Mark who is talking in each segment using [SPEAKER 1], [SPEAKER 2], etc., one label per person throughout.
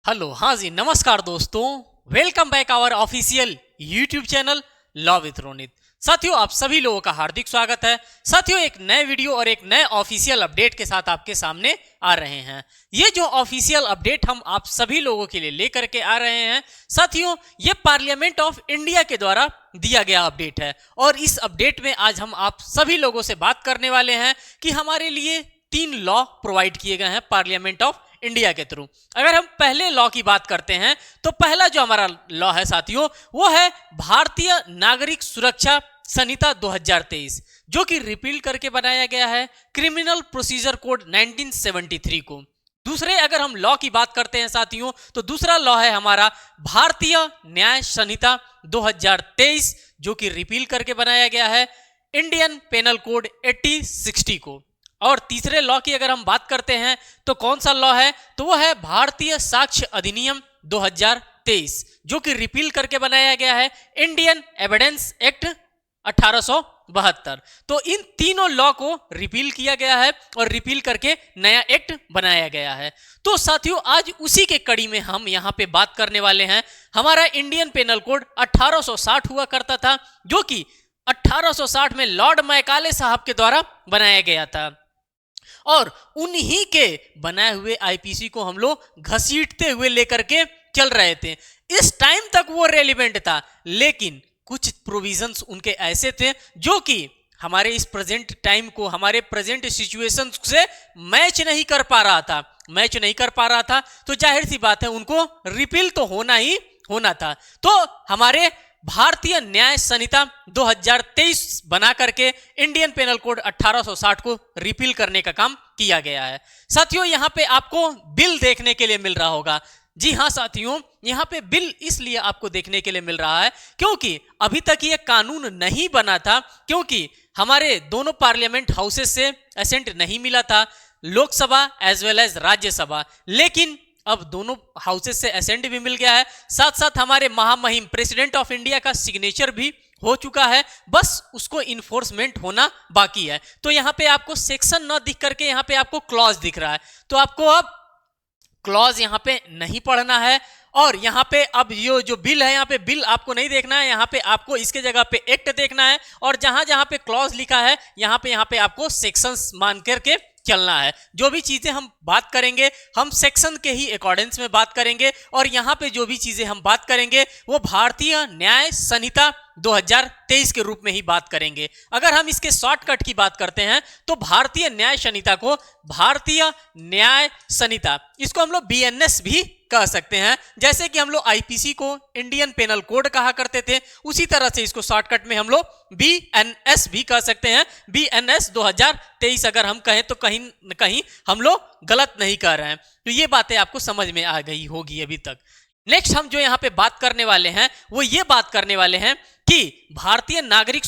[SPEAKER 1] Hello, हाँ जी, नमस्कार दोस्तों। Welcome back our official YouTube channel law with Ronit. साथियों, आप सभी लोगों का हार्दिक स्वागत है। साथियों, एक नए वीडियो और एक नए ऑफिशियल अपडेट के साथ आपके सामने आ रहे हैं। ये जो ऑफिशियल अपडेट हम आप सभी लोगों के लिए लेकर के आ रहे हैं, साथियों, ये पार्लियामेंट ऑफ इंडिया के द्वारा दिया गया अपडेट है। और इस अपडेट में आज हम आप सभी लोगों से बात करने वाले हैं कि हमारे लिए 3 लॉ प्रोवाइड किए गए हैं पार्लियामेंट ऑफ इंडिया के थ्रू। अगर हम पहले लॉ की बात करते हैं तो पहला जो हमारा लॉ है साथियों, वो है भारतीय नागरिक सुरक्षा संहिता 2023, जो कि रिपील करके बनाया गया है क्रिमिनल प्रोसीजर कोड 1973 को। दूसरे अगर हम लॉ की बात करते हैं साथियों, तो दूसरा लॉ है हमारा भारतीय न्याय संहिता 2023, जो कि रिपील करके बनाया गया है इंडियन पेनल कोड 8060 को। और तीसरे लॉ की अगर हम बात करते हैं तो कौन सा लॉ है, तो वो है भारतीय साक्ष्य अधिनियम 2023, जो कि रिपील करके बनाया गया है इंडियन एविडेंस एक्ट 1872। तो इन तीनों लॉ को रिपील किया गया है और रिपील करके नया एक्ट बनाया गया है। तो साथियों, आज उसी के कड़ी में हम यहाँ पे बात करने वाले हैं। हमारा इंडियन पेनल कोड 1860 हुआ करता था, जो कि 1860 में लॉर्ड मैकाले साहब के द्वारा बनाया गया था। और उन्हीं के बनाए हुए आईपीसी को हम लोग घसीटते हुए लेकर के चल रहे थे। इस टाइम तक वो रेलिवेंट था, लेकिन कुछ प्रोविजंस उनके ऐसे थे जो कि हमारे इस प्रेजेंट टाइम को, हमारे प्रेजेंट सिचुएशन से मैच नहीं कर पा रहा था। तो जाहिर सी बात है, उनको रिपील तो होना ही होना था। तो हमारे भारतीय न्याय संहिता 2023 बना करके इंडियन पेनल कोड 1860 को रिपील करने का काम किया गया है। साथियों, यहाँ पे आपको बिल देखने के लिए मिल रहा होगा। जी हाँ साथियों, यहाँ पे बिल इसलिए आपको देखने के लिए मिल रहा है क्योंकि अभी तक ये कानून नहीं बना था, क्योंकि हमारे दोनों पार्लियामेंट हाउसेस से एसेंट नहीं मिला था, Lok Sabha as well as Rajya Sabha. लेकिन अब दोनों हाउसेस से एसेंट भी मिल गया है, साथ साथ हमारे महामहिम प्रेसिडेंट ऑफ इंडिया का सिग्नेचर भी हो चुका है, बस उसको इन्फोर्समेंट होना बाकी है। तो यहाँ पे आपको सेक्शन न दिख करके यहाँ पे आपको क्लॉज दिख रहा है, तो आपको अब क्लॉज यहाँ पे नहीं पढ़ना है। और यहाँ पे अब ये जो बिल है, यहाँ पे बिल आपको नहीं देखना है, यहाँ पे आपको इसके जगह पे एक्ट देखना है। और जहां जहां पे क्लॉज लिखा है, यहाँ पे आपको सेक्शंस मान करके चलना है। जो भी चीजें हम बात करेंगे, हम सेक्शन के ही अकॉर्डेंस में बात करेंगे। और यहाँ पे जो भी चीजें हम बात करेंगे, वो भारतीय न्याय संहिता 2023 के रूप में ही बात करेंगे। अगर हम इसके शॉर्टकट की बात करते हैं, तो भारतीय न्याय संहिता को भारतीय न्याय संहिता, इसको हम लोग बीएनएस भी कह सकते हैं। जैसे कि हम लोग आईपीसी को इंडियन पेनल कोड कहा करते थे, उसी तरह से इसको शॉर्टकट में हम लोग बीएनएस भी कह सकते हैं। बीएनएस 2023 अगर हम कहें तो कहीं न कहीं हम लोग गलत नहीं कह रहे हैं। तो ये बातें आपको समझ में आ गई होगी अभी तक। नेक्स्ट हम जो यहाँ पे बात करने वाले हैं, वो ये बात करने वाले हैं कि भारतीय नागरिक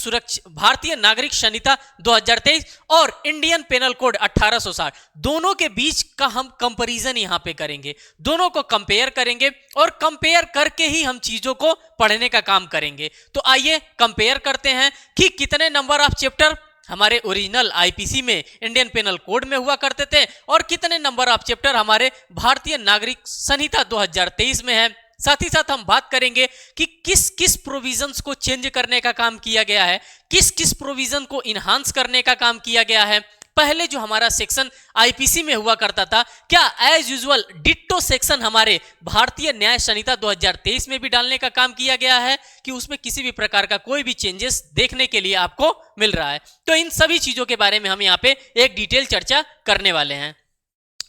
[SPEAKER 1] संहिता 2023 और इंडियन पेनल कोड 1860 दोनों के बीच का हम कंपैरिजन यहाँ पे करेंगे। दोनों को कंपेयर करेंगे और कंपेयर करके ही हम चीजों को पढ़ने का काम करेंगे। तो आइए कंपेयर करते हैं कि कितने नंबर ऑफ चैप्टर हमारे ओरिजिनल आईपीसी में इंडियन पेनल कोड में हुआ करते थे और कितने नंबर ऑफ चैप्टर हमारे भारतीय नागरिक संहिता 2023 में है। साथ ही साथ हम बात करेंगे कि किस किस प्रोविजंस को चेंज करने का काम किया गया है, किस किस प्रोविजन को इनहांस करने का काम किया गया है। पहले जो हमारा सेक्शन आईपीसी में हुआ करता था, क्या एज यूजुअल डिट्टो सेक्शन हमारे भारतीय न्याय संहिता 2023 में भी डालने का काम किया गया है, कि उसमें किसी भी प्रकार का कोई भी चेंजेस देखने के लिए आपको मिल रहा है। तो इन सभी चीजों के बारे में हम यहाँ पे एक डिटेल चर्चा करने वाले हैं।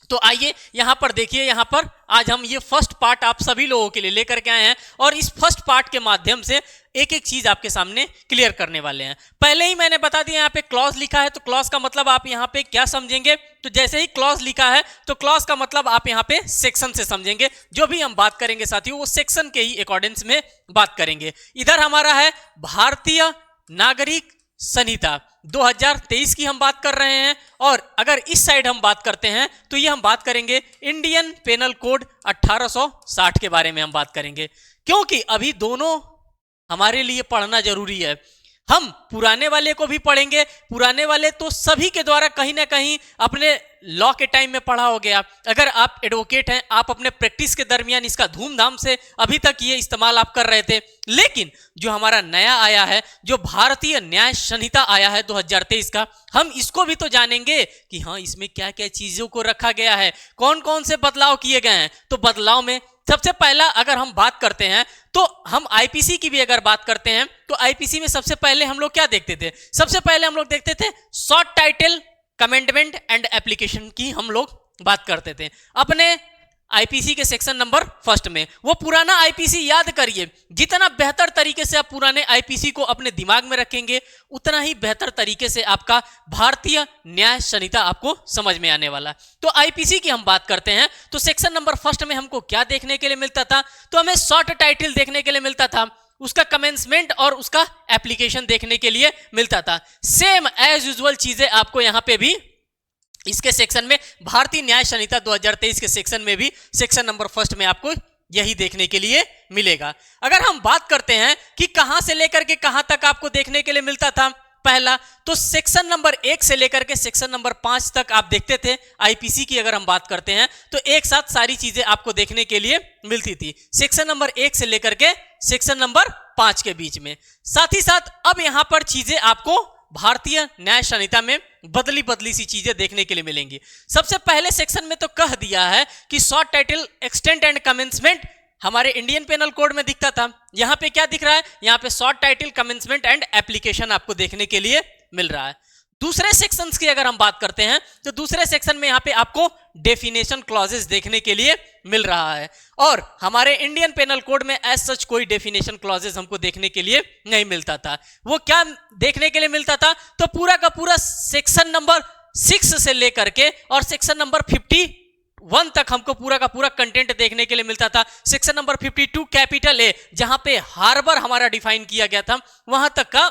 [SPEAKER 1] तो आइए यहाँ पर देखिए, यहाँ पर आज हम ये फर्स्ट पार्ट आप सभी लोगों के लिए लेकर के आए हैं और इस फर्स्ट पार्ट के माध्यम से एक एक चीज आपके सामने क्लियर करने वाले हैं। पहले ही मैंने बता दिया, यहाँ पे क्लॉज लिखा है, तो क्लॉज का मतलब आप यहाँ पे क्या समझेंगे, तो जैसे ही क्लॉज लिखा है तो क्लॉज का मतलब आप यहाँ पे सेक्शन से समझेंगे। जो भी हम बात करेंगे साथियों, वो सेक्शन के ही अकॉर्डेंस में बात करेंगे। इधर हमारा है भारतीय नागरिक संहिता 2023 की हम बात कर रहे हैं, और अगर इस साइड हम बात करते हैं तो ये हम बात करेंगे इंडियन पेनल कोड 1860 के बारे में हम बात करेंगे, क्योंकि अभी दोनों हमारे लिए पढ़ना जरूरी है। हम पुराने वाले को भी पढ़ेंगे। पुराने वाले तो सभी के द्वारा कहीं ना कहीं अपने लॉ के टाइम में पढ़ा हो गया। अगर आप एडवोकेट हैं, आप अपने प्रैक्टिस के दरमियान इसका धूमधाम से अभी तक ये इस्तेमाल आप कर रहे थे। लेकिन जो हमारा नया आया है, जो भारतीय न्याय संहिता आया है 2023 का, हम इसको भी तो जानेंगे कि हाँ इसमें क्या क्या चीजों को रखा गया है, कौन कौन से बदलाव किए गए हैं। तो बदलाव में सबसे पहला अगर हम बात करते हैं तो हम आईपीसी की भी अगर बात करते हैं तो आईपीसी में सबसे पहले हम लोग क्या देखते थे? सबसे पहले हम लोग देखते थे शॉर्ट टाइटल, कमेंडमेंट एंड एप्लीकेशन की हम लोग बात करते थे अपने आईपीसी के सेक्शन नंबर 1 में। वो पुराना आईपीसी याद करिए, जितना बेहतर तरीके से आप पुराने आईपीसी को अपने दिमाग में रखेंगे उतना ही बेहतर तरीके से आपका भारतीय न्याय संहिता आपको समझ में आने वाला। तो आईपीसी की हम बात करते हैं तो सेक्शन नंबर 1 में हमको क्या देखने के लिए मिलता था? तो हमें शॉर्ट टाइटल देखने के लिए मिलता था, उसका कमेंसमेंट और उसका एप्लीकेशन देखने के लिए मिलता था। सेम एज यूजुअल चीजें आपको यहां पे भी इसके सेक्शन में, भारतीय न्याय संहिता 2023 के सेक्शन में भी सेक्शन नंबर 1 में आपको यही देखने के लिए मिलेगा। अगर हम बात करते हैं कि कहां से लेकर के कहां तक आपको देखने के लिए मिलता था, पहला तो सेक्शन नंबर 1 से लेकर के सेक्शन नंबर 5 तक आप देखते थे। आईपीसी की अगर हम बात करते हैं तो एक साथ सारी चीजें आपको देखने के लिए मिलती थी, सेक्शन नंबर 1 से लेकर के सेक्शन नंबर 5 के बीच में। साथ ही साथ अब यहां पर चीजें आपको भारतीय न्याय संहिता में बदली सी चीजें देखने के लिए मिलेंगी। सबसे पहले सेक्शन में तो कह दिया है कि short title, extent and commencement हमारे इंडियन पेनल कोड में दिखता था। यहां पे क्या दिख रहा है? यहां पे short title, commencement and application आपको देखने के लिए मिल रहा है। दूसरे सेक्शंस की अगर हम बात करते हैं तो दूसरे सेक्शन में यहां पे आपको डेफिनेशन क्लॉजेस देखने के लिए मिल रहा है, और हमारे इंडियन पेनल कोड में एज सच कोई डेफिनेशन क्लॉजेस हमको देखने के लिए नहीं मिलता था। वो क्या देखने के लिए मिलता था? तो पूरा का पूरा सेक्शन नंबर 6 से लेकर के और सेक्शन नंबर 51 तक हमको पूरा का पूरा कंटेंट देखने के लिए मिलता था। सेक्शन नंबर 52 कैपिटल ए, जहां पे हार्बर हमारा डिफाइन किया गया था, वहां तक का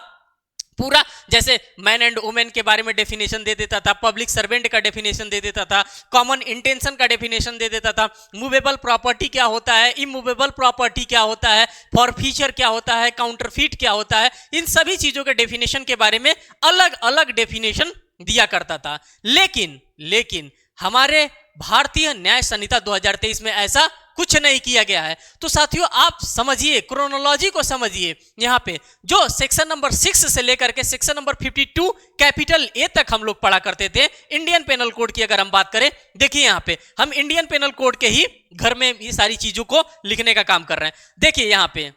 [SPEAKER 1] पूरा, जैसे मैन एंड वुमेन के बारे में डेफिनेशन दे देता था, पब्लिक सर्वेंट का डेफिनेशन दे देता था, कॉमन इंटेंशन का डेफिनेशन दे देता था, मूवेबल प्रॉपर्टी क्या होता है, इमूवेबल प्रॉपर्टी क्या होता है, फॉरफीचर क्या होता है, काउंटरफीट क्या होता है, इन सभी चीजों के डेफिनेशन के बारे में अलग अलग डेफिनेशन दिया करता था। लेकिन हमारे भारतीय न्याय संहिता 2023 में ऐसा कुछ नहीं किया गया है। तो साथियों आप समझिए, क्रोनोलॉजी को समझिए। यहां पे जो सेक्शन नंबर 6 से लेकर के सेक्शन नंबर 52 कैपिटल ए तक हम लोग पढ़ा करते थे इंडियन पेनल कोड की अगर हम बात करें, देखिए यहां पे हम इंडियन पेनल कोड के ही घर में ये सारी चीजों को लिखने का काम कर रहे हैं। देखिए यहां पे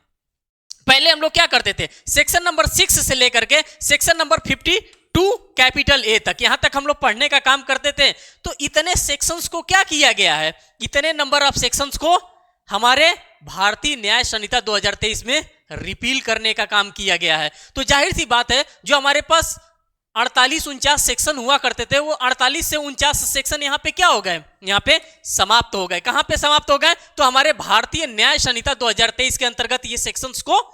[SPEAKER 1] पहले हम लोग क्या करते थे, सेक्शन नंबर 6 से लेकर के सेक्शन नंबर 52 कैपिटल ए तक, यहां तक हम लोग पढ़ने का काम करते थे। तो इतने सेक्शंस को क्या किया गया है, इतने नंबर ऑफ सेक्शंस को हमारे भारतीय न्याय संहिता 2023 में रिपील करने का काम किया गया है। तो जाहिर सी बात है, जो हमारे पास 48-49 सेक्शन हुआ करते थे, वो 48 से 49 सेक्शन यहाँ पे क्या हो गए, यहाँ पे समाप्त हो गए। कहां पे समाप्त हो गए? तो हमारे भारतीय न्याय संहिता 2023 के अंतर्गत ये सेक्शंस को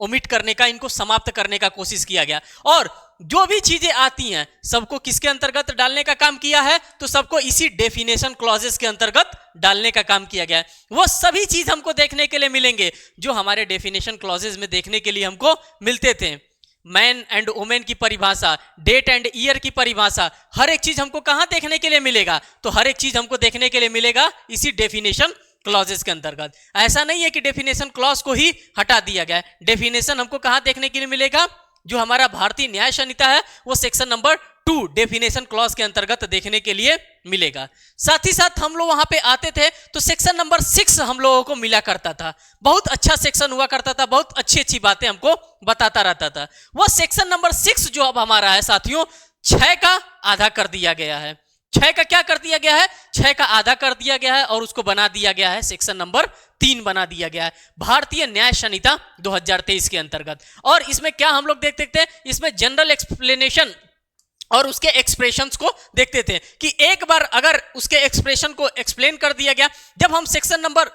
[SPEAKER 1] ओमिट करने का, इनको समाप्त करने का कोशिश किया गया। और जो भी चीजें आती हैं सबको किसके अंतर्गत डालने का काम किया है? तो सबको इसी डेफिनेशन क्लॉजेस के अंतर्गत डालने का काम किया गया है। वो सभी चीज हमको देखने के लिए मिलेंगे जो हमारे डेफिनेशन क्लॉजेस में देखने के लिए हमको मिलते थे। मैन एंड वुमेन की परिभाषा, डेट एंड ईयर की परिभाषा, हर एक चीज हमको कहां देखने के लिए मिलेगा? तो हर एक चीज हमको देखने के लिए मिलेगा इसी डेफिनेशन क्लॉजेस के अंतर्गत। ऐसा नहीं है कि डेफिनेशन क्लॉज को ही हटा दिया गया है। डेफिनेशन हमको कहां देखने के लिए मिलेगा? जो हमारा भारतीय न्याय संहिता है वो सेक्शन नंबर 2 डेफिनेशन क्लॉज के अंतर्गत देखने के लिए मिलेगा। साथ ही साथ हम लोग वहां पे आते थे तो सेक्शन नंबर 6 हम लोगों को मिला करता था। बहुत अच्छा सेक्शन हुआ करता था, बहुत अच्छी बातें हमको बताता रहता था। वह सेक्शन नंबर 6 जो अब हमारा है साथियों, 6 का आधा कर दिया गया है। 6 का क्या कर दिया गया है? 6 का आधा कर दिया गया है और उसको बना दिया गया है सेक्शन नंबर 3 बना दिया गया है भारतीय न्याय संहिता 2023 के अंतर्गत। और इसमें क्या हम लोग देख सकते हैं, इसमें जनरल एक्सप्लेनेशन और उसके एक्सप्रेशंस को देखते थे कि एक बार अगर उसके एक्सप्रेशन को एक्सप्लेन कर दिया गया, जब हम सेक्शन नंबर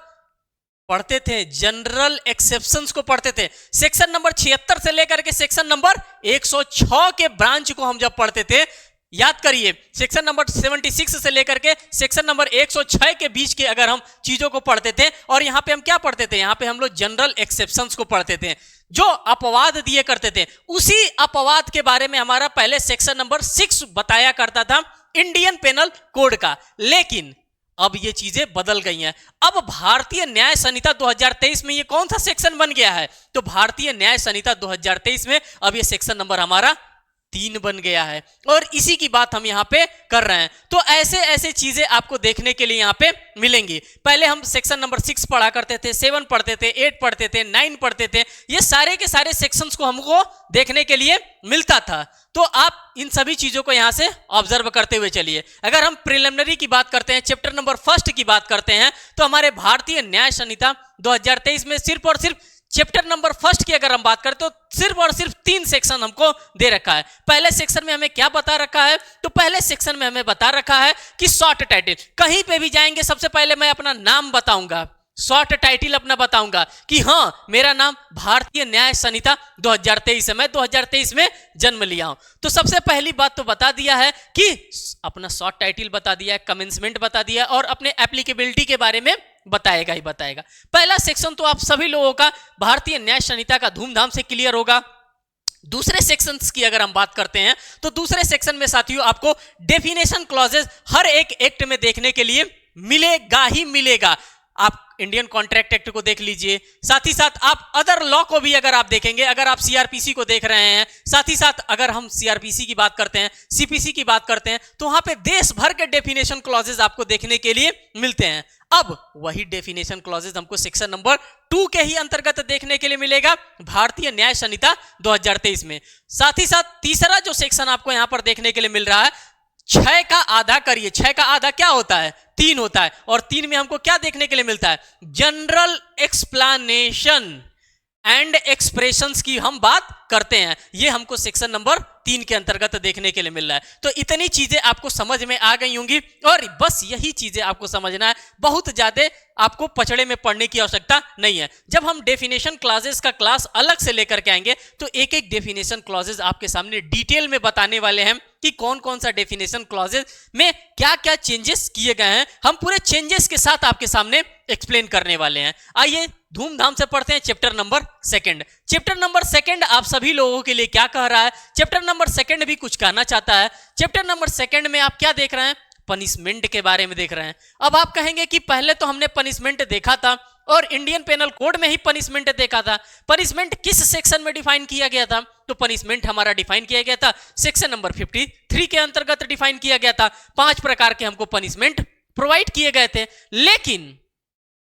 [SPEAKER 1] पढ़ते थे, जनरल एक्सेप्शंस को पढ़ते थे, सेक्शन नंबर 76 से लेकर के सेक्शन नंबर 106 के ब्रांच को हम जब पढ़ते थे, याद करिए, सेक्शन नंबर 76 से लेकर के सेक्शन नंबर 106 के बीच के अगर हम चीजों को पढ़ते थे, और यहाँ पे हम क्या पढ़ते थे, यहाँ पे हम लोग जनरल एक्सेप्शंस को पढ़ते थे, जो अपवाद दिए करते थे। उसी अपवाद के बारे में हमारा पहले सेक्शन नंबर 6 बताया करता था इंडियन पेनल कोड का। लेकिन अब ये चीजें बदल गई हैं। अब भारतीय न्याय संहिता 2023 में ये कौन सा सेक्शन बन गया है, तो भारतीय न्याय संहिता 2023 में अब ये सेक्शन नंबर हमारा 3 बन गया है, और इसी की बात हम यहाँ पे कर रहे हैं। तो ऐसे ऐसे चीजें आपको देखने के लिए यहाँ पे मिलेंगी। पहले हम सेक्शन नंबर 6 पढ़ा करते थे, 7 पढ़ते थे, 8 पढ़ते थे, 9 पढ़ते थे, ये सारे के सारे सेक्शंस को हमको देखने के लिए मिलता था। तो आप इन सभी चीजों को यहाँ से ऑब्जर्व करते हुए चलिए। अगर हम प्रिलिमिनरी की बात करते हैं, चैप्टर नंबर 1 की बात करते हैं, तो हमारे भारतीय न्याय संहिता 2023 में सिर्फ और सिर्फ चैप्टर नंबर 1 की अगर हम बात करें तो सिर्फ और सिर्फ 3 सेक्शन हमको दे रखा है। पहले सेक्शन में हमें क्या बता रखा है, तो पहले सेक्शन में हमें बता रखा है कि शॉर्ट टाइटल, कहीं पे भी जाएंगे सबसे पहले मैं अपना नाम बताऊंगा, शॉर्ट टाइटल अपना बताऊंगा कि हाँ मेरा नाम भारतीय न्याय संहिता 2023 है, मैं 2023 में जन्म लिया हूं। तो सबसे पहली बात तो बता दिया है कि अपना शॉर्ट टाइटल बता दिया है, कमेंसमेंट बता दिया है, और अपने एप्लीकेबिलिटी के बारे में बताएगा ही बताएगा। पहला सेक्शन तो आप सभी लोगों का भारतीय न्याय संहिता का धूमधाम से क्लियर होगा। दूसरे सेक्शंस की अगर हम बात करते हैं तो दूसरे सेक्शन में साथियों आपको डेफिनेशन क्लॉजेस हर एक एक्ट में देखने के लिए मिलेगा ही मिलेगा। आप इंडियन कॉन्ट्रैक्ट एक्ट को देख लीजिए, साथ ही साथ आप अदर लॉ को भी अगर आप देखेंगे, अगर आप सीआरपीसी को देख रहे हैं, साथ ही साथ अगर हम सीआरपीसी की बात करते हैं, सीपीसी की बात करते हैं, तो वहां पे देश भर के डेफिनेशन क्लॉजेस आपको देखने के लिए मिलते हैं। अब वही डेफिनेशन क्लॉजेस हमको सेक्शन नंबर 2 के ही अंतर्गत देखने के लिए मिलेगा भारतीय न्याय संहिता 2023 में। साथ ही साथ तीसरा जो सेक्शन आपको यहां पर देखने के लिए मिल रहा है, 6 का आधा करिए, 6 का आधा क्या होता है, 3 होता है, और 3 में हमको क्या देखने के लिए मिलता है, जनरल एक्सप्लेनेशन एंड एक्सप्रेशंस की हम बात करते हैं। ये हमको सेक्शन नंबर 3 के अंतर्गत देखने के लिए मिल रहा है। तो इतनी चीजें आपको समझ में आ गई होंगी, और बस यही चीजें आपको समझना है, बहुत ज्यादा आपको पचड़े में पढ़ने की आवश्यकता नहीं है। जब हम डेफिनेशन क्लॉजेस का क्लास अलग से लेकर के आएंगे तो एक एक डेफिनेशन क्लॉजेस आपके सामने डिटेल में बताने वाले हैं कि कौन कौन सा डेफिनेशन क्लॉजेस में क्या क्या चेंजेस किए गए हैं, हम पूरे चेंजेस के साथ आपके सामने एक्सप्लेन करने वाले हैं। आइए धूमधाम से पढ़ते हैं चैप्टर नंबर 2। चैप्टर नंबर 2 आप सभी लोगों के लिए क्या कह रहा है, चैप्टर नंबर 2 भी कुछ कहना चाहता है। चैप्टर नंबर 2 में आप क्या देख रहे हैं, पनिशमेंट के बारे में देख रहे हैं। अब आप कहेंगे कि पहले तो हमने पनिशमेंट देखा था और इंडियन पेनल कोड में ही पनिशमेंट देखा था, पनिशमेंट किस सेक्शन में डिफाइन किया गया था, तो पनिशमेंट हमारा डिफाइन किया गया था सेक्शन नंबर 53 के अंतर्गत डिफाइन किया गया था। 5 प्रकार के हमको पनिशमेंट प्रोवाइड किए गए थे। लेकिन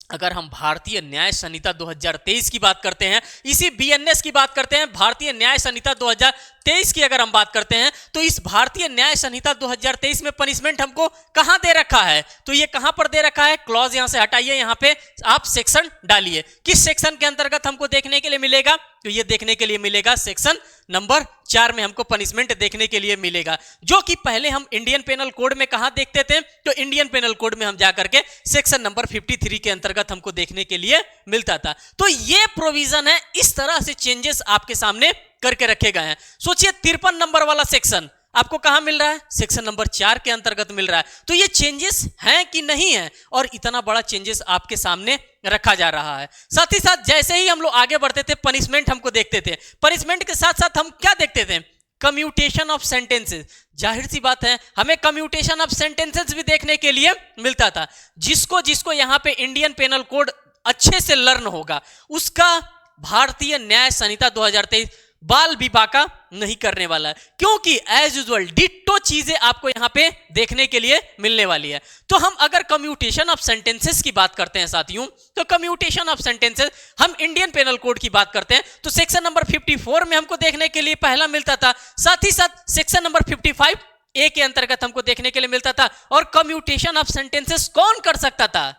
[SPEAKER 1] अगर हम भारतीय न्याय संहिता 2023 की बात करते हैं, इसी बीएनएस की बात करते हैं, भारतीय न्याय संहिता 2023 की अगर हम बात करते हैं, तो इस भारतीय न्याय संहिता 2023 में पनिशमेंट हमको कहां दे रखा है, तो ये कहां पर दे रखा है, क्लॉज यहां से हटाइए, यहां पे आप सेक्शन डालिए, किस सेक्शन के अंतर्गत हमको देखने के लिए मिलेगा, तो ये देखने के लिए मिलेगा सेक्शन नंबर 4 में हमको पनिशमेंट देखने के लिए मिलेगा, जो कि पहले हम इंडियन पेनल कोड में कहां देखते थे, तो इंडियन पेनल कोड में हम जाकर के सेक्शन नंबर 53 के अंतर्गत हमको देखने के लिए मिलता था। तो ये प्रोविजन है, इस तरह से चेंजेस आपके सामने करके रखे गए हैं। सोचिए 53 नंबर वाला सेक्शन आपको कहां मिल रहा है, सेक्शन नंबर 4 के अंतर्गत मिल रहा है। तो ये चेंजेस हैं कि नहीं है, और इतना बड़ा चेंजेस आपके सामने रखा जा रहा है। साथ ही साथ जैसे ही हम लोग आगे बढ़ते थे, पनिशमेंट हमको देखते थे, पनिशमेंट के साथ साथ हम क्या देखते थे, कम्यूटेशन ऑफ सेंटेंसेस। जाहिर सी बात है हमें कम्यूटेशन ऑफ सेंटेंसेस भी देखने के लिए मिलता था। जिसको जिसको यहाँ पे इंडियन पेनल कोड अच्छे से लर्न होगा, उसका भारतीय न्याय संहिता 2023 बाल विपाका नहीं करने वाला है, क्योंकि एज यूजुअल डिट्टो चीजें आपको यहां पे देखने के लिए मिलने वाली है। तो हम अगर कम्यूटेशन ऑफ सेंटेंसेस की बात करते हैं साथियों, तो कम्यूटेशन ऑफ सेंटेंसेस हम इंडियन पेनल कोड की बात करते हैं, तो सेक्शन नंबर 54 में हमको देखने के लिए पहला मिलता था। साथ ही साथ सेक्शन नंबर 55A के अंतर्गत हमको देखने के लिए मिलता था। और कम्यूटेशन ऑफ सेंटेंसेस कौन कर सकता था,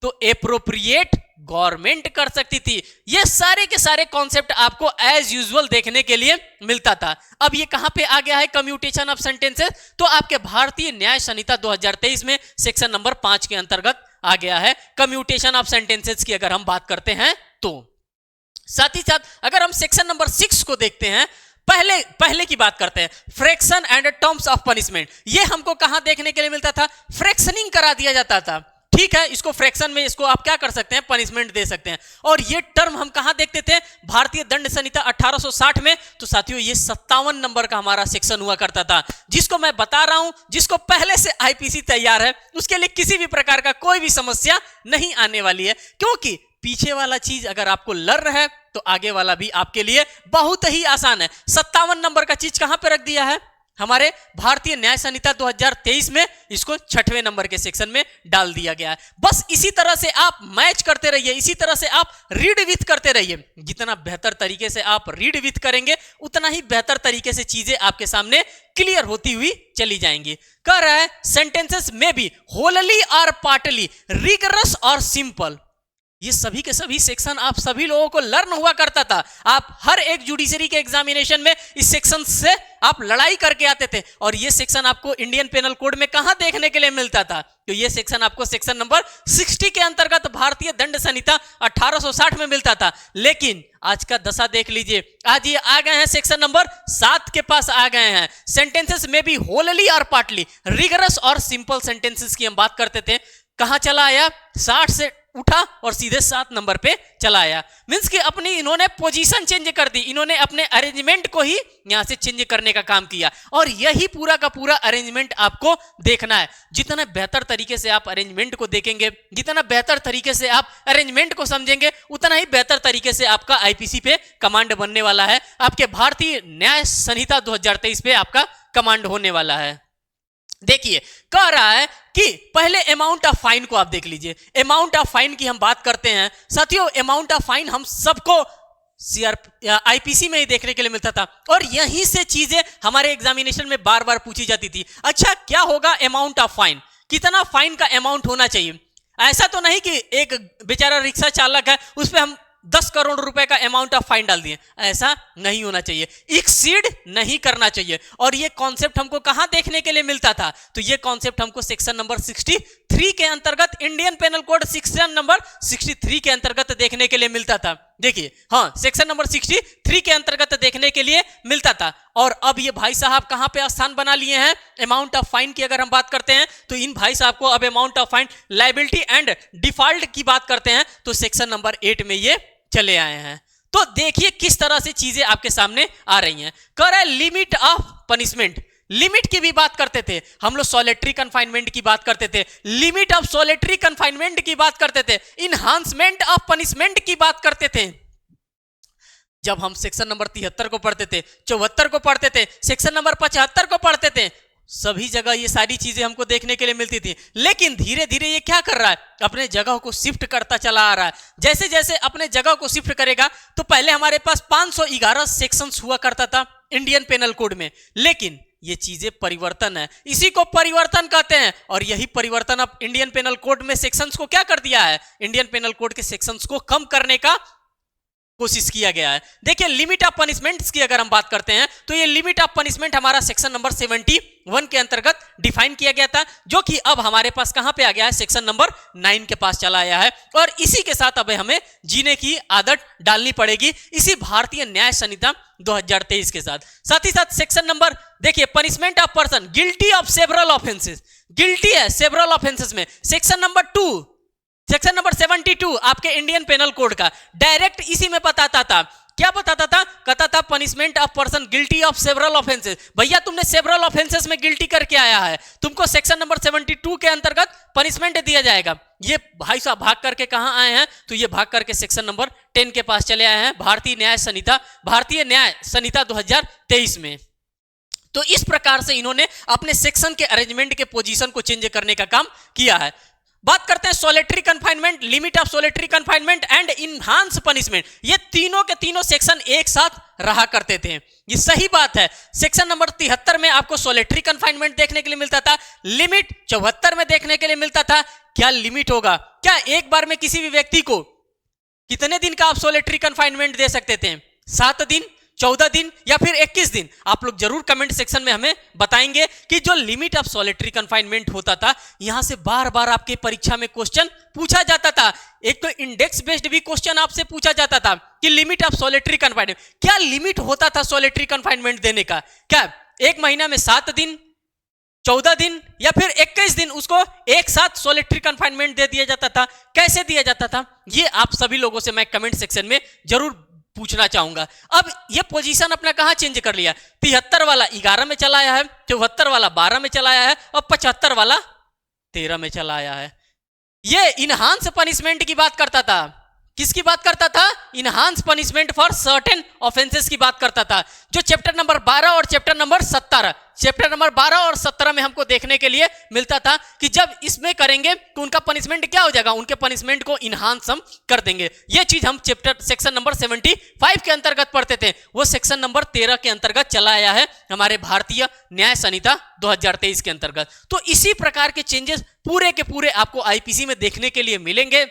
[SPEAKER 1] तो एप्रोप्रिएट गवर्नमेंट कर सकती थी। ये सारे के सारे कॉन्सेप्ट आपको एज यूजुअल देखने के लिए मिलता था। अब ये कहां पे आ गया है कम्यूटेशन ऑफ सेंटेंसेस, तो आपके भारतीय न्याय संहिता 2023 में सेक्शन नंबर 5 के अंतर्गत आ गया है कम्यूटेशन ऑफ सेंटेंसेस की अगर हम बात करते हैं तो। साथ ही साथ अगर हम सेक्शन नंबर 6 को देखते हैं, पहले की बात करते हैं, fraction and terms of punishment. ये हमको कहां देखने के लिए मिलता था? फ्रैक्शनिंग करा दिया जाता था। ठीक है, इसको फ्रैक्शन में इसको आप क्या कर सकते हैं? पनिशमेंट दे सकते हैं। और ये टर्म हम कहां देखते थे? भारतीय दंड संहिता 1860 में। तो साथियों ये 57 नंबर का हमारा सेक्शन हुआ करता था, जिसको मैं बता रहा हूं, जिसको पहले से आईपीसी तैयार है, उसके लिए किसी भी प्रकार का कोई भी समस्या नहीं आने वाली है, क्योंकि पीछे वाला चीज अगर आपको लड़ रहा है तो आगे वाला भी आपके लिए बहुत ही आसान है। 57 नंबर का चीज कहां पे रख दिया है? हमारे भारतीय न्याय संहिता 2023 में इसको 6वें नंबर के सेक्शन में डाल दिया गया है। बस इसी तरह से आप मैच करते रहिए, इसी तरह से आप रीड विथ करते रहिए। जितना बेहतर तरीके से आप रीड विथ करेंगे, उतना ही बेहतर तरीके से चीजें आपके सामने क्लियर होती हुई चली जाएंगी। कह रहा है सेंटेंसेस में बी होलली और पार्टली, रिगरस और सिंपल। ये सभी के सभी सेक्शन आप सभी लोगों को लर्न हुआ करता था। आप हर एक जुडिशरी के एग्जामिनेशन में इस सेक्शन से आप लड़ाई करके आते थे। और ये सेक्शन आपको इंडियन पेनल कोड में कहां देखने के लिए मिलता था? तो ये सेक्शन आपको सेक्शन नंबर 60 के अंतर्गत भारतीय दंड संहिता 1860 में मिलता था। लेकिन आज का दशा देख लीजिए, आज ये आ गए हैं सेक्शन नंबर 7 के पास आ गए हैं। सेंटेंसेस में भी होलली और पार्टली, रिगरस और सिंपल सेंटेंसेस की हम बात करते थे। कहां चला आया? 60 से उठा और सीधे 7 नंबर पे चला आया। मींस कि अपनी इन्होंने पोजीशन चेंज कर दी, इन्होंने अपने अरेंजमेंट को ही यहां से चेंज करने का काम किया। और यही पूरा का पूरा अरेंजमेंट आपको देखना है। जितना बेहतर तरीके से आप अरेंजमेंट को देखेंगे, जितना बेहतर तरीके से आप अरेंजमेंट को समझेंगे, उतना ही बेहतर तरीके से आपका आईपीसी पे कमांड बनने वाला है। आपके भारतीय न्याय संहिता 2023 पे आपका कमांड होने वाला है। देखिए, कह रहा है कि पहले अमाउंट ऑफ फाइन को आप देख लीजिए। अमाउंट ऑफ फाइन की हम बात करते हैं साथियों। अमाउंट ऑफ फाइन हम सबको आईपीसी में ही देखने के लिए मिलता था, और यहीं से चीजें हमारे एग्जामिनेशन में बार बार पूछी जाती थी। अच्छा, क्या होगा अमाउंट ऑफ फाइन? कितना फाइन का अमाउंट होना चाहिए? ऐसा तो नहीं कि एक बेचारा रिक्शा चालक है, उस पर हम 10 करोड़ रुपए का अमाउंट ऑफ फाइन डाल दिए। ऐसा नहीं होना चाहिए, एक्सीड नहीं करना चाहिए। और ये कॉन्सेप्ट हमको कहां देखने के लिए मिलता था? तो ये कॉन्सेप्ट हमको सेक्शन नंबर 63 के अंतर्गत, Indian penal code section number 63 के अंतर्गत देखने के लिए मिलता था। देखिए, हाँ, सेक्शन नंबर 63 के अंतर्गत देखने के लिए मिलता था। और अब ये भाई साहब कहां पे स्थान बना लिए हैं? अमाउंट ऑफ फाइन की अगर हम बात करते हैं तो इन भाई साहब को अब amount of fine, liability and default की बात करते हैं तो सेक्शन नंबर 8 में ये चले आए हैं। तो देखिए किस तरह से चीजें आपके सामने आ रही हैं। कह रहा है लिमिट ऑफ पनिशमेंट, लिमिट की भी बात करते थे हम लोग, सॉलिटरी कन्फाइनमेंट की बात करते थे, लिमिट ऑफ सॉलिटरी कन्फाइनमेंट की बात करते थे, इनहांसमेंट ऑफ पनिशमेंट की बात करते थे। जब हम सेक्शन नंबर 73 को पढ़ते थे, 74 को पढ़ते थे, सेक्शन नंबर 75 को पढ़ते थे, सभी जगह ये सारी चीजें हमको देखने के लिए मिलती थी। लेकिन धीरे धीरे ये क्या कर रहा है? अपने जगह को शिफ्ट करता चला आ रहा है। जैसे जैसे अपने जगह को शिफ्ट करेगा, तो पहले हमारे पास 511 सेक्शंस हुआ करता था इंडियन पेनल कोड में, लेकिन ये चीजें परिवर्तन है, इसी को परिवर्तन कहते हैं। और यही परिवर्तन अब इंडियन पेनल कोड में सेक्शंस को क्या कर दिया है? इंडियन पेनल कोड के सेक्शंस को कम करने का कोशिश किया गया है। देखिए, लिमिट ऑफ पनिशमेंट्स की अगर हम बात करते हैं तो ये लिमिट ऑफ पनिशमेंट हमारा सेक्शन नंबर 71 के अंतर्गत डिफाइन किया गया था, जो कि अब हमारे पास कहां पे आ गया है? सेक्शन नंबर 9 के पास चला आया है। और इसी के साथ अब हमें जीने की आदत डालनी पड़ेगी, इसी भारतीय न्याय संहिता 2023 के साथ ही साथ सेक्शन नंबर, देखिए, punishment of person guilty of several offences, guilty है सेवरल ऑफेंसेस में सेक्शन नंबर 2, सेक्शन नंबर 72 आपके इंडियन पेनल कोड का डायरेक्ट इसी में बताता था। क्या बताता था? कहता था punishment of person guilty of several offences. भैया तुमने सेवरल ऑफेंसेस में गिल्टी करके आया है, तुमको सेक्शन नंबर 72 के अंतर्गत पनिशमेंट दिया जाएगा। ये भाई साहब भाग करके कहां आए हैं? तो ये भाग करके सेक्शन नंबर 10 के पास चले आए हैं, भारतीय न्याय संहिता 2023 में। तो इस प्रकार से इन्होंने अपने सेक्शन के अरेंजमेंट के पोजीशन को चेंज करने का काम किया है। बात करते हैं solitary confinement, limit of solitary confinement and enhance punishment. ये तीनों के तीनों सेक्शन एक साथ रहा करते थे। ये सही बात है। सेक्शन नंबर 73 में आपको सॉलिटरी कन्फाइनमेंट देखने के लिए मिलता था, लिमिट 74 में देखने के लिए मिलता था। क्या लिमिट होगा? क्या एक बार में किसी भी व्यक्ति को कितने दिन का आप सॉलिटरी कन्फाइनमेंट दे सकते थे? 7 दिन, 14 दिन या फिर 21 दिन? आप लोग जरूर कमेंट सेक्शन में हमें बताएंगे कि जो लिमिट ऑफ सॉलिटरी कन्फाइनमेंट होता था, यहां से बार बार आपके परीक्षा में क्वेश्चन पूछा जाता था। एक तो इंडेक्स बेस्ड भी क्वेश्चन आपसे पूछा जाता था कि लिमिट ऑफ सॉलिटरी कन्फाइनमेंट, क्या लिमिट होता था सॉलिटरी कन्फाइनमेंट देने का? क्या एक महीना में 7 दिन, 14 दिन या फिर 21 दिन उसको एक साथ सॉलिटरी कन्फाइनमेंट दे दिया जाता था? कैसे दिया जाता था? ये आप सभी लोगों से मैं कमेंट सेक्शन में जरूर पूछना चाहूंगा। अब ये पोजीशन अपना कहां चेंज कर लिया? 73 वाला 11 में चला आया है, 74 वाला 12 में चला आया है और 75 वाला 13 में चला आया है। ये इनहांस पनिशमेंट की बात करता था। किसकी बात करता था? Enhance punishment for certain offences की बात करता था, जो चैप्टर नंबर 12 और चैप्टर नंबर 17, चैप्टर नंबर 12 और 17 में हमको देखने के लिए मिलता था कि जब इसमें करेंगे तो उनका पनिशमेंट क्या हो जाएगा, उनके पनिशमेंट को इनहांस हम कर देंगे। ये चीज हम चैप्टर सेक्शन नंबर 75 के अंतर्गत पढ़ते थे, वो सेक्शन नंबर 13 के अंतर्गत चला आया है हमारे भारतीय न्याय संहिता 2023 के अंतर्गत। तो इसी प्रकार के चेंजेस पूरे के पूरे आपको आईपीसी में देखने के लिए मिलेंगे।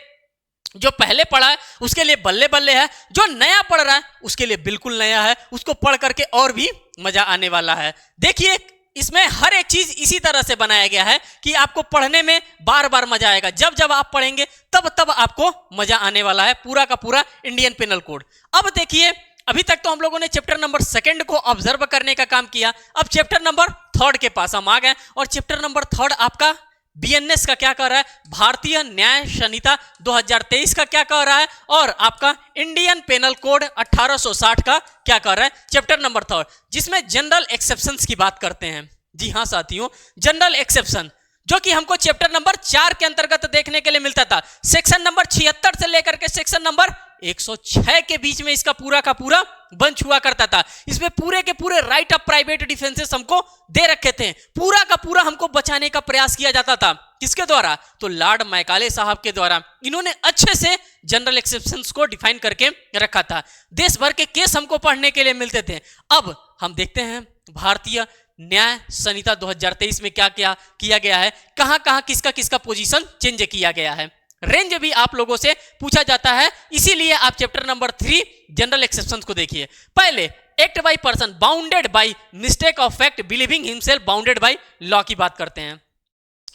[SPEAKER 1] जो पहले पढ़ा है उसके लिए बल्ले बल्ले है, जो नया पढ़ रहा है उसके लिए बिल्कुल नया है, उसको पढ़ करके और भी मजा आने वाला है। देखिए इसमें हर एक चीज इसी तरह से बनाया गया है कि आपको पढ़ने में बार बार मजा आएगा। जब जब आप पढ़ेंगे तब तब आपको मजा आने वाला है, पूरा का पूरा इंडियन पेनल कोड। अब देखिए अभी तक तो हम लोगों ने चैप्टर नंबर 2 को ऑब्जर्व करने का काम किया, अब चैप्टर नंबर 3 के पास हम आ गए और चैप्टर नंबर 3 आपका बीएनएस का क्या कह रहा है, भारतीय न्याय संहिता 2023 का क्या कह रहा है और आपका इंडियन पेनल कोड 1860 का क्या कह रहा है, चैप्टर नंबर 3, जिसमें जनरल एक्सेप्शंस की बात करते हैं। जी हां साथियों, जनरल एक्सेप्शन जो कि हमको चैप्टर नंबर 4 के अंतर्गत देखने के लिए मिलता था। सेक्शन नंबर 76 से लेकर के सेक्शन नंबर 106 के बीच में इसका पूरा का पूरा बंच हुआ करता था। इसमें पूरे के पूरे राइट ऑफ प्राइवेट डिफेंसेस हमको दे रखे थे, पूरा का पूरा हमको बचाने का प्रयास किया जाता था। किसके द्वारा? तो लॉर्ड मैकाले साहब के द्वारा। इन्होंने अच्छे से जनरल एक्सेप्शंस को डिफाइन करके रखा था। देश भर के केस हमको पढ़ने के लिए मिलते थे। अब हम देखते हैं भारतीय न्याय संहिता 2023 में क्या क्या किया गया है, कहां कहां किसका किसका पोजीशन चेंज किया गया है। रेंज भी आप लोगों से पूछा जाता है, इसीलिए आप चैप्टर नंबर 3 जनरल एक्सेप्शंस को देखिए। पहले act by person bounded by mistake of fact believing himself bounded by law की बात करते हैं।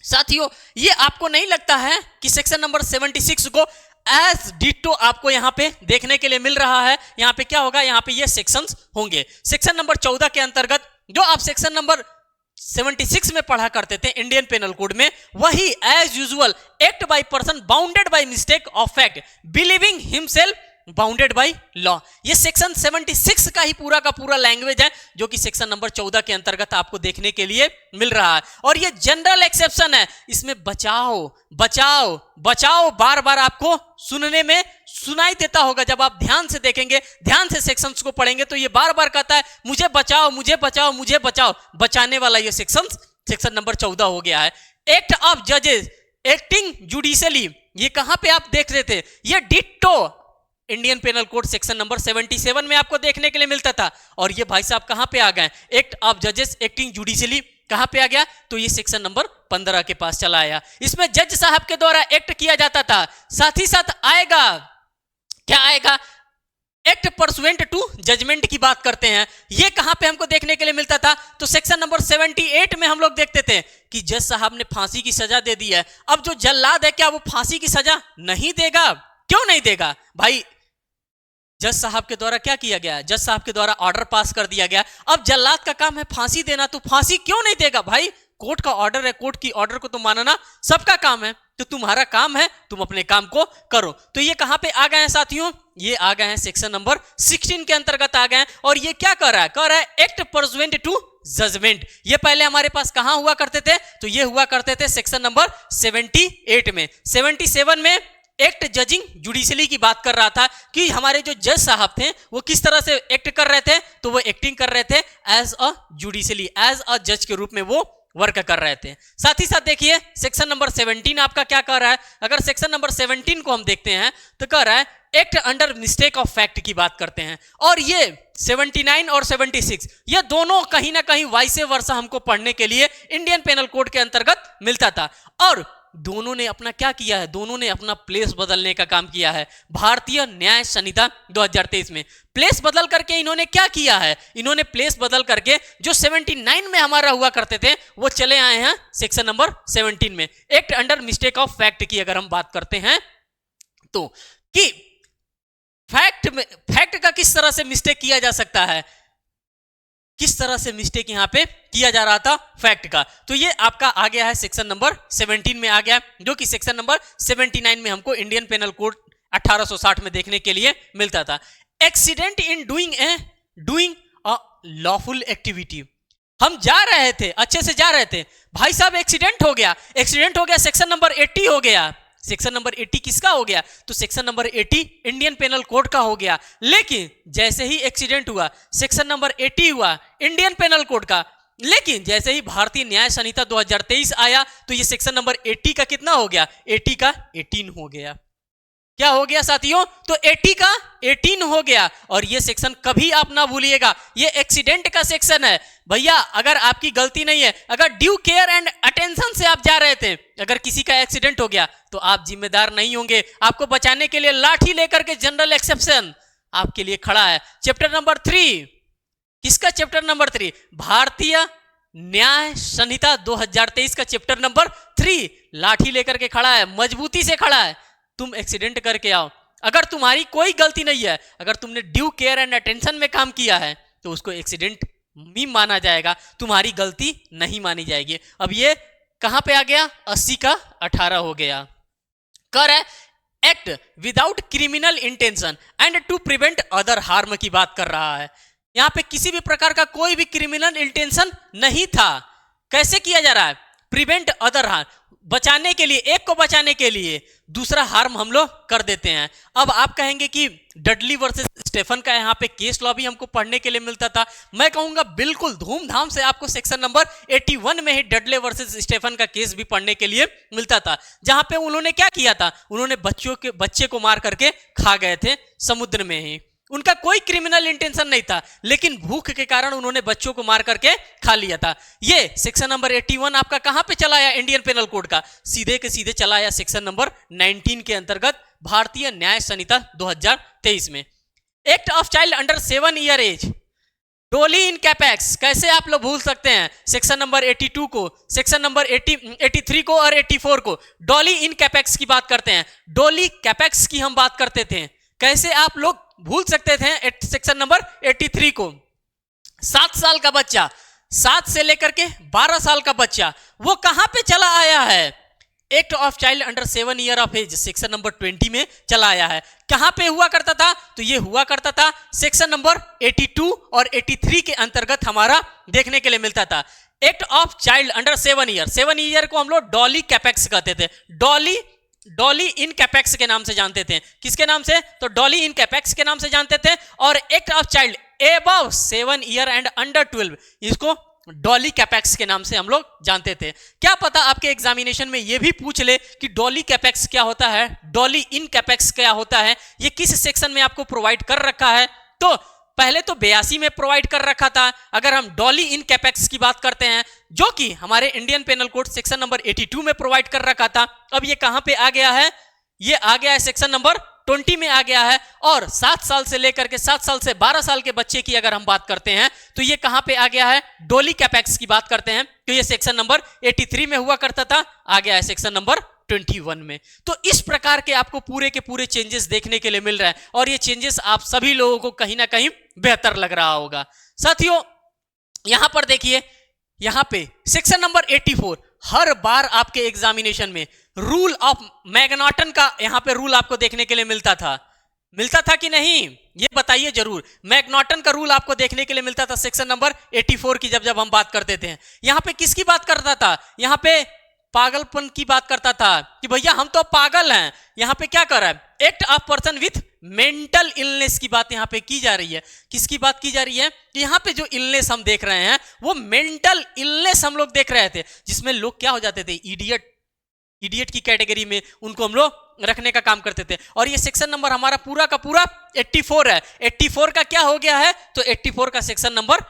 [SPEAKER 1] साथियों ये आपको नहीं लगता है कि सेक्शन नंबर 76 को एज डिटो आपको यहां पे देखने के लिए मिल रहा है? यहां पे क्या होगा, यहां पे ये सेक्शंस होंगे। सेक्शन नंबर 14 के अंतर्गत जो आप सेक्शन नंबर 76 में पढ़ा करते थे इंडियन पेनल कोड में, वही as usual act by person bounded by mistake of fact believing himself bounded by law, ये सेक्शन 76 का ही पूरा का पूरा लैंग्वेज है, जो कि सेक्शन नंबर 14 के अंतर्गत आपको देखने के लिए मिल रहा है। और ये जनरल एक्सेप्शन है, इसमें बचाओ बचाओ बचाओ बार बार आपको सुनने में सुनाई देता होगा। जब आप ध्यान से देखेंगे, ध्यान से सेक्शंस को पढ़ेंगे तो ये बार बार कहता है मुझे बचाओ मुझे बचाओ मुझे बचाओ। बचाने वाला ये सेक्शन नंबर 14 हो गया है। एक्ट ऑफ जजेस एक्टिंग जुडिशियली, ये कहां पे आप देख रहे थे, ये ditto Indian penal code section number 77 में आपको देखने के लिए मिलता था। और ये भाई साहब कहां पे आ गए, एक्ट ऑफ जजेस एक्टिंग जुडिशियली कहां पे आ गया, तो ये सेक्शन नंबर 15 के पास चला आया। इसमें जज साहब के द्वारा एक्ट किया जाता था। साथ ही साथ आएगा क्या आएगा, एक्ट परसुएंट टू जजमेंट की बात करते हैं। ये कहां पे हमको देखने के लिए मिलता था, तो सेक्शन नंबर 78 में हम लोग देखते थे कि जज साहब ने फांसी की सजा दे दी है। अब जो जल्लाद है क्या वो फांसी की सजा नहीं देगा? क्यों नहीं देगा भाई? जज साहब के द्वारा क्या किया गया, जज साहब के द्वारा ऑर्डर पास कर दिया गया। अब जल्लाद का काम है फांसी देना, तो फांसी क्यों नहीं देगा भाई? कोर्ट का ऑर्डर है, कोर्ट की ऑर्डर को तो मानना सबका काम है, तो तुम्हारा काम है तुम अपने काम को करो। तो ये कहां पे आ गए हैं साथियों, ये आ गए हैं सेक्शन नंबर 16 के अंतर्गत आ गए हैं। और ये क्या कर रहा है, कह रहा है एक्ट परसुएंट टू जजमेंट। ये पहले हमारे पास कहां हुआ करते थे, तो ये हुआ करते थे सेक्शन नंबर 78 में। 77 में एक्ट जजिंग जुडिशियली की बात कर रहा था कि हमारे जो जज साहब थे वो किस तरह से एक्ट कर रहे थे, तो वो एक्टिंग कर रहे थे as a judicially, as a जज के रूप में वो वर्क कर रहे थे। साथ ही साथ देखिए सेक्शन नंबर 17 आपका क्या कर रहा है। अगर सेक्शन नंबर 17 को हम देखते हैं तो कह रहा है act under mistake of fact की बात करते हैं। और ये 79 और 76 ये दोनों कहीं ना कहीं वाइस वर्सा हमको पढ़ने के लिए इंडियन पेनल कोड के अंतर्गत मिलता था। और दोनों ने अपना क्या किया है, दोनों ने अपना प्लेस बदलने का काम किया है भारतीय न्याय संहिता 2023 में। प्लेस बदल करके इन्होंने क्या किया है, इन्होंने प्लेस बदल करके जो 79 में हमारा हुआ करते थे वो चले आए हैं सेक्शन नंबर 17 में। Act under mistake of fact की अगर हम बात करते हैं तो कि फैक्ट का किस तरह से मिस्टेक किया जा सकता है, किस तरह से मिस्टेक यहां पे किया जा रहा था फैक्ट का, तो ये आपका आ गया है सेक्शन नंबर 17 में आ गया, जो कि सेक्शन नंबर 79 में हमको इंडियन पेनल कोड 1860 में देखने के लिए मिलता था। Accident in doing a lawful activity, हम जा रहे थे, अच्छे से जा रहे थे, भाई साहब एक्सीडेंट हो गया, सेक्शन नंबर 80 हो गया। सेक्शन नंबर 80 किसका हो गया, तो section number 80 Indian penal code का हो गया। लेकिन जैसे ही एक्सीडेंट हुआ सेक्शन नंबर 80 हुआ इंडियन पेनल कोड का, लेकिन जैसे ही भारतीय न्याय संहिता 2023 आया तो ये सेक्शन नंबर 80 का कितना हो गया, 80 का 18 हो गया। क्या हो गया साथियों, तो 80 का 18 हो गया। और ये सेक्शन कभी आप ना भूलिएगा, ये एक्सीडेंट का सेक्शन है भैया। अगर आपकी गलती नहीं है, अगर ड्यू केयर एंड अटेंशन से आप जा रहे थे, अगर किसी का एक्सीडेंट हो गया तो आप जिम्मेदार नहीं होंगे। आपको बचाने के लिए लाठी लेकर के जनरल एक्सेप्शन आपके लिए खड़ा है। चैप्टर नंबर 3, किसका चैप्टर नंबर 3, भारतीय न्याय संहिता 2023 का चैप्टर नंबर 3 लाठी लेकर के खड़ा है, मजबूती से खड़ा है। तुम एक्सीडेंट करके आओ, अगर तुम्हारी कोई गलती नहीं है, अगर तुमने ड्यू केयर एंड अटेंशन में काम किया है तो उसको एक्सीडेंट ही माना जाएगा, तुम्हारी गलती नहीं मानी जाएगी। अब ये कहां पे आ गया, 80 का 18 हो गया। कर है act without criminal intention and to prevent other harm की बात कर रहा है। यहां पे किसी भी प्रकार का कोई भी क्रिमिनल इंटेंशन नहीं था। कैसे किया जा रहा है, प्रिवेंट अदर हार्म, बचाने के लिए, एक को बचाने के लिए दूसरा हार्म हम लोग कर देते हैं। अब आप कहेंगे कि डडली वर्सेस स्टेफन का यहाँ पे केस लॉ भी हमको पढ़ने के लिए मिलता था। मैं कहूंगा बिल्कुल धूमधाम से आपको सेक्शन नंबर 81 में ही डडले वर्सेस स्टेफन का केस भी पढ़ने के लिए मिलता था, जहां पे उन्होंने क्या किया था, उन्होंने बच्चे को मार करके खा गए थे समुद्र में ही। उनका कोई क्रिमिनल इंटेंशन नहीं था, लेकिन भूख के कारण उन्होंने बच्चों को मार करके खा लिया था। ये सेक्शन नंबर 81 आपका कहां पे चला आया, इंडियन पेनल कोड का सीधे के सीधे चला आया सेक्शन नंबर 19 के अंतर्गत भारतीय न्याय संहिता 2023 में। Act of child under 7 year age, doli in capex, कैसे आप लोग भूल सकते हैं सेक्शन नंबर 82 को, सेक्शन नंबर 83 को और 84 को। डोली इन कैपेक्स की बात करते हैं, डोली कैपेक्स की हम बात करते थे, कैसे आप लोग भूल सकते थे सेक्शन नंबर 83 को। 7 साल का बच्चा, 7 से लेकर के 12 साल का बच्चा, वो कहां पे चला आया है, act of child under 7 year of age section number 20 में चला आया है। कहां पे हुआ करता था, तो ये हुआ करता था सेक्शन नंबर 82 और 83 के अंतर्गत हमारा देखने के लिए मिलता था। Act of child under 7 year को हम लोग डॉली कैपेक्स कहते थे, डॉली इन कैपेक्स के नाम से जानते थे। किसके नाम से, तो डॉली इन कैपेक्स के नाम से जानते थे। और act of child above 7 year and under 12, इसको डॉली कैपेक्स के नाम से हम लोग जानते थे। क्या पता आपके एग्जामिनेशन में यह भी पूछ ले कि डॉली कैपेक्स क्या होता है, डॉली इन कैपेक्स क्या होता है, ये किस सेक्शन में आपको प्रोवाइड कर रखा है। तो पहले तो 82 में प्रोवाइड कर रखा था। अगर हम डॉली इन कैपेक्स की बात करते हैं, जो कि हमारे Indian penal code section number 82 में प्रोवाइड कर रखा था, अब ये कहां पे आ गया है, ये आ गया है सेक्शन नंबर 20 में आ गया है। और 7 साल से लेकर के 7 साल से 12 साल के बच्चे की अगर हम बात करते हैं तो ये कहां पे आ गया है, डोली कैपेक्स की बात करते हैं तो ये सेक्शन नंबर 83 में हुआ करता था, आ गया है सेक्शन नंबर 21 में। तो इस प्रकार के आपको पूरे के पूरे चेंजेस देखने के लिए मिल रहा है, और ये चेंजेस आप सभी लोगों को कहीं ना कहीं बेहतर लग रहा होगा। साथियों यहां पर देखिए, यहां पे सेक्शन नंबर 84 हर बार आपके एग्जामिनेशन में रूल ऑफ मैग्नाटन का यहां पे रूल आपको देखने के लिए मिलता था कि नहीं, ये बताइए जरूर। मैग्नाटन का रूल आपको देखने के लिए मिलता था सेक्शन नंबर 84 की जब हम बात करते थे। यहां पे किसकी बात करता था, यहां पे पागलपन की बात करता था कि भैया हम तो पागल हैं। यहां पे क्या कर रहा है, act of person with mental illness की बात यहां पे की जा रही है। किसकी बात की जा रही है, कि यहां पे जो इलनेस हम देख रहे हैं वो मेंटल इलनेस हम लोग देख रहे थे, जिसमें लोग क्या हो जाते थे, इडियट की कैटेगरी में उनको हम लोग रखने का काम करते थे। और ये सेक्शन नंबर हमारा पूरा का पूरा 84 है। 84 का क्या हो गया है, तो 84 का सेक्शन नंबर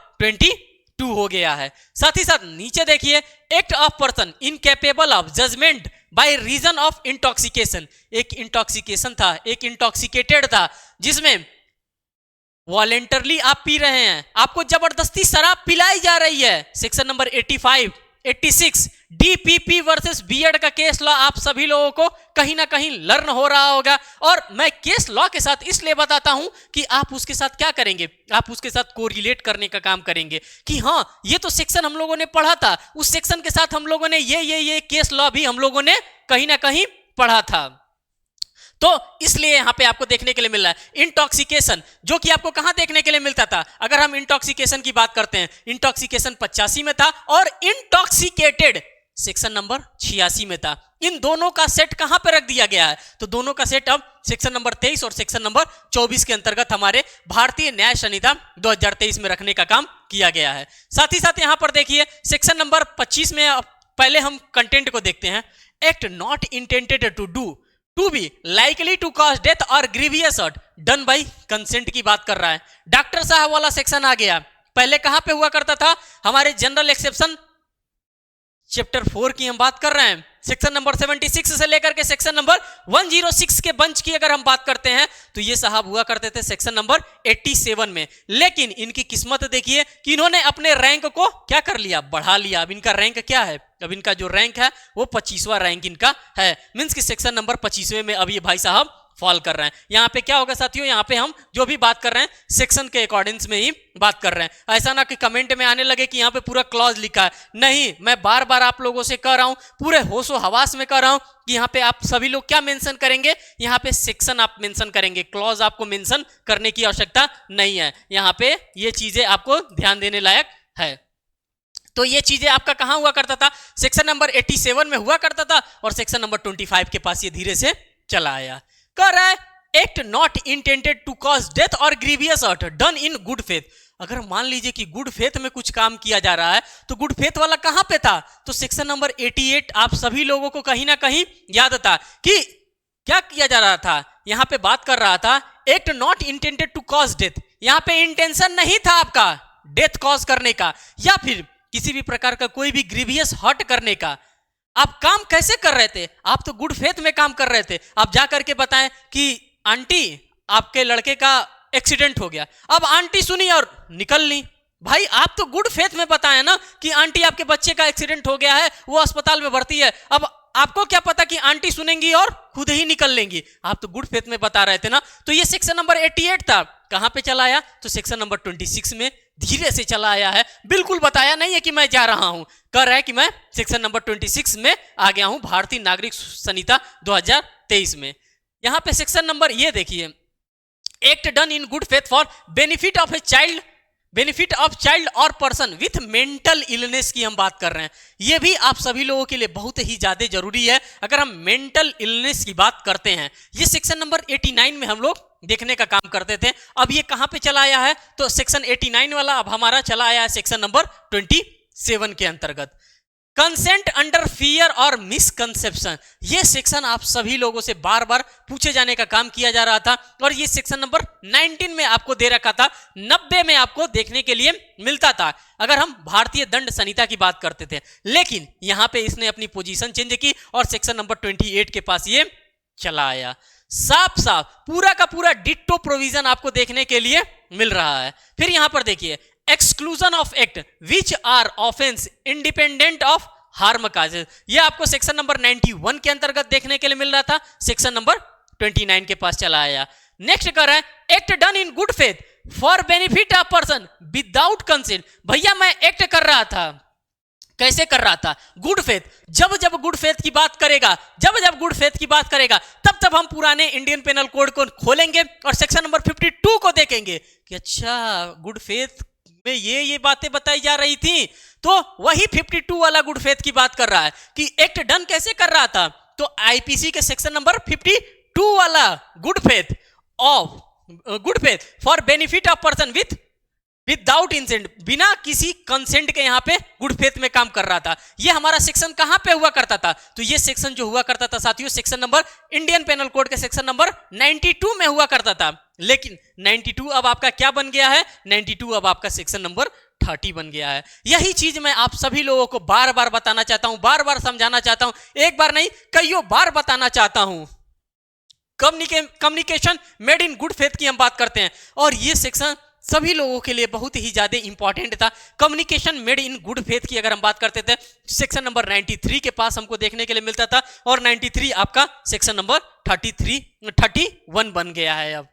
[SPEAKER 1] टू हो गया है। साथ ही साथ नीचे देखिए, act of person incapable of judgment by reason of intoxication. एक इंटॉक्सिकेशन था, एक इंटॉक्सिकेटेड था, जिसमें वॉलेंटरली आप पी रहे हैं, आपको जबरदस्ती शराब पिलाई जा रही है। Section number 85, 86 DPP versus Beard का केस लॉ आप सभी लोगों को कहीं ना कहीं लर्न हो रहा होगा। और मैं केस लॉ के साथ इसलिए बताता हूं कि आप उसके साथ क्या करेंगे, आप उसके साथ कोरिलेट करने का काम करेंगे कि हाँ ये तो सेक्शन हम लोगों ने पढ़ा था, उस सेक्शन के साथ हम लोगों ने ये केस लॉ भी हम लोगों ने कहीं ना कहीं पढ़ा था। तो इसलिए यहां पे आपको देखने के लिए मिल रहा है इंटॉक्सिकेशन, जो कि आपको कहां देखने के लिए मिलता था। अगर हम इंटॉक्सिकेशन की बात करते हैं, इंटॉक्सिकेशन 85 में था और इंटॉक्सिकेटेड सेक्शन नंबर 86 में था। इन दोनों का सेट कहां पे रख दिया गया है, तो दोनों का सेट अब सेक्शन नंबर 23 और सेक्शन नंबर 24 के अंतर्गत हमारे भारतीय न्याय संहिता 2023 में रखने का काम किया गया है। साथ ही साथ यहां पर देखिए सेक्शन नंबर 25 में पहले हम कंटेंट को देखते हैं। Act not intended to be likely to cause death और grievous hurt done by consent की बात कर रहा है। डॉक्टर साहब वाला सेक्शन आ गया। पहले कहां पे हुआ करता था, हमारे जनरल एक्सेप्शन चैप्टर 4 की हम बात कर रहे हैं, सेक्शन नंबर 76 से लेकर के सेक्शन नंबर 106 के बंच की अगर हम बात करते हैं तो ये साहब हुआ करते थे सेक्शन नंबर 87 में। लेकिन इनकी किस्मत देखिए कि इन्होंने अपने रैंक को क्या कर लिया, बढ़ा लिया। अब इनका रैंक क्या है, अब इनका जो रैंक है वो 25वां रैंक इनका है, मींस कि सेक्शन नंबर 25वें में अब ये भाई साहब फॉल कर रहे हैं। यहां पे क्या होगा साथियों, यहां पे हम जो भी बात कर रहे हैं सेक्शन के अकॉर्डिंग्स में ही बात कर रहे हैं। ऐसा ना कि कमेंट में आने लगे कि यहां पे पूरा क्लॉज लिखा है, नहीं, मैं बार बार आप लोगों से कह रहा हूं, पूरे होशो हवास में कह रहा हूं कि यहां पे आप सभी लोग क्या मेंशन करेंगे, यहां पे सेक्शन आप मेंशन करेंगे, क्लॉज आपको मेंशन करने की आवश्यकता नहीं है। यहां पे ये चीजें आपको ध्यान देने लायक है। तो ये चीजें आपका कहां हुआ करता था, सेक्शन नंबर 87 में हुआ करता था और सेक्शन नंबर 25 के पास ये धीरे से चला आया। कह रहा है act not intended to cause death और grievous hurt done in good faith. अगर मान लीजिए कि गुड फेथ में कुछ काम किया जा रहा है तो गुड फेथ वाला कहां पे था, तो सेक्शन नंबर 88 आप सभी लोगों को कहीं ना कहीं याद था कि क्या किया जा रहा था। यहां पे बात कर रहा था act not intended to cause death, यहां पे इंटेंशन नहीं था आपका डेथ कॉज करने का या फिर किसी भी प्रकार का कोई भी ग्रीवियस हर्ट करने का। आप काम कैसे कर रहे थे, आप तो गुड फेथ में काम कर रहे थे। आप जा करके बताएं कि आंटी आपके लड़के का एक्सीडेंट हो गया, अब आंटी सुनी और निकल ली। भाई आप तो गुड फेथ में बताएं ना कि आंटी आपके बच्चे का एक्सीडेंट हो गया है, वो अस्पताल में भर्ती है। अब आपको क्या पता कि आंटी सुनेंगी और खुद ही निकल लेंगी, आप तो गुड फेथ में बता रहे थे ना। तो ये सेक्शन नंबर 88 था, कहां पे चला आया, तो सेक्शन नंबर 26 में धीरे से चला आया है। बिल्कुल बताया नहीं है कि मैं जा रहा हूं, कह रहा है कि मैं सेक्शन नंबर 26 में आ गया हूं भारतीय नागरिक संहिता 2023 में। यहां पे सेक्शन नंबर ये देखिए, act done in good faith for benefit of child और पर्सन विथ मेंटल इलनेस की हम बात कर रहे हैं। यह भी आप सभी लोगों के लिए बहुत ही ज्यादा जरूरी है अगर हम मेंटल इलनेस की बात करते हैं। ये सेक्शन नंबर 89 में हम लोग देखने का काम करते थे, अब ये कहां पे चला आया है, तो सेक्शन 89 वाला अब हमारा चला आया है सेक्शन नंबर 27 के अंतर्गत। कंसेंट अंडर फियर और मिसकंसेप्शन, ये सेक्शन आप सभी लोगों से बार बार पूछे जाने का काम किया जा रहा था और ये सेक्शन नंबर 19 में आपको दे रखा था, 90 में आपको देखने के लिए मिलता था अगर हम भारतीय दंड संहिता की बात करते थे। लेकिन यहां पे इसने अपनी पोजीशन चेंज की और सेक्शन नंबर 28 के पास ये चला आया। साफ साफ पूरा का पूरा डिट्टो प्रोविजन आपको देखने के लिए मिल रहा है। फिर यहां पर देखिए, exclusion of act which are offence independent of harm causes, ये आपको सेक्शन नंबर 91 के अंतर्गत देखने के लिए मिल रहा था, सेक्शन नंबर 29 के पास चला आया। नेक्स्ट कर रहा है, act done in good faith for benefit of person without consent. भैया मैं एक्ट कर रहा था, कैसे कर रहा था, गुड फेथ। जब जब गुड फेथ की बात करेगा, जब जब गुड फेथ की बात करेगा तब तब हम पुराने इंडियन पेनल कोड को खोलेंगे और सेक्शन नंबर 52 को देखेंगे कि अच्छा गुड फेथ में ये बातें बताई जा रही थी, तो वही 52 वाला गुड फेथ की बात कर रहा है कि एक्ट डन कैसे कर रहा था, तो आईपीसी के सेक्शन नंबर 52 वाला good faith for benefit of person without consent, बिना किसी कंसेंट के यहां पे गुड फेथ में काम कर रहा था। ये हमारा सेक्शन कहां पे हुआ करता था, तो ये सेक्शन जो हुआ करता था साथियों, section number Indian penal code के सेक्शन नंबर 92 में हुआ करता था। लेकिन 92 अब आपका क्या बन गया है, 92 अब आपका सेक्शन नंबर 30 बन गया है। यही चीज मैं आप सभी लोगों को बार बार बताना चाहता हूं, बार बार समझाना चाहता हूं, एक बार नहीं कईयों बार बताना चाहता हूं। Communication made in good faith की हम बात करते हैं और ये सेक्शन सभी लोगों के लिए बहुत ही ज्यादा इंपॉर्टेंट था। Communication made in good faith की अगर हम बात करते थे सेक्शन नंबर 93 के पास हमको देखने के लिए मिलता था और 93 आपका सेक्शन नंबर 31 बन गया है। अब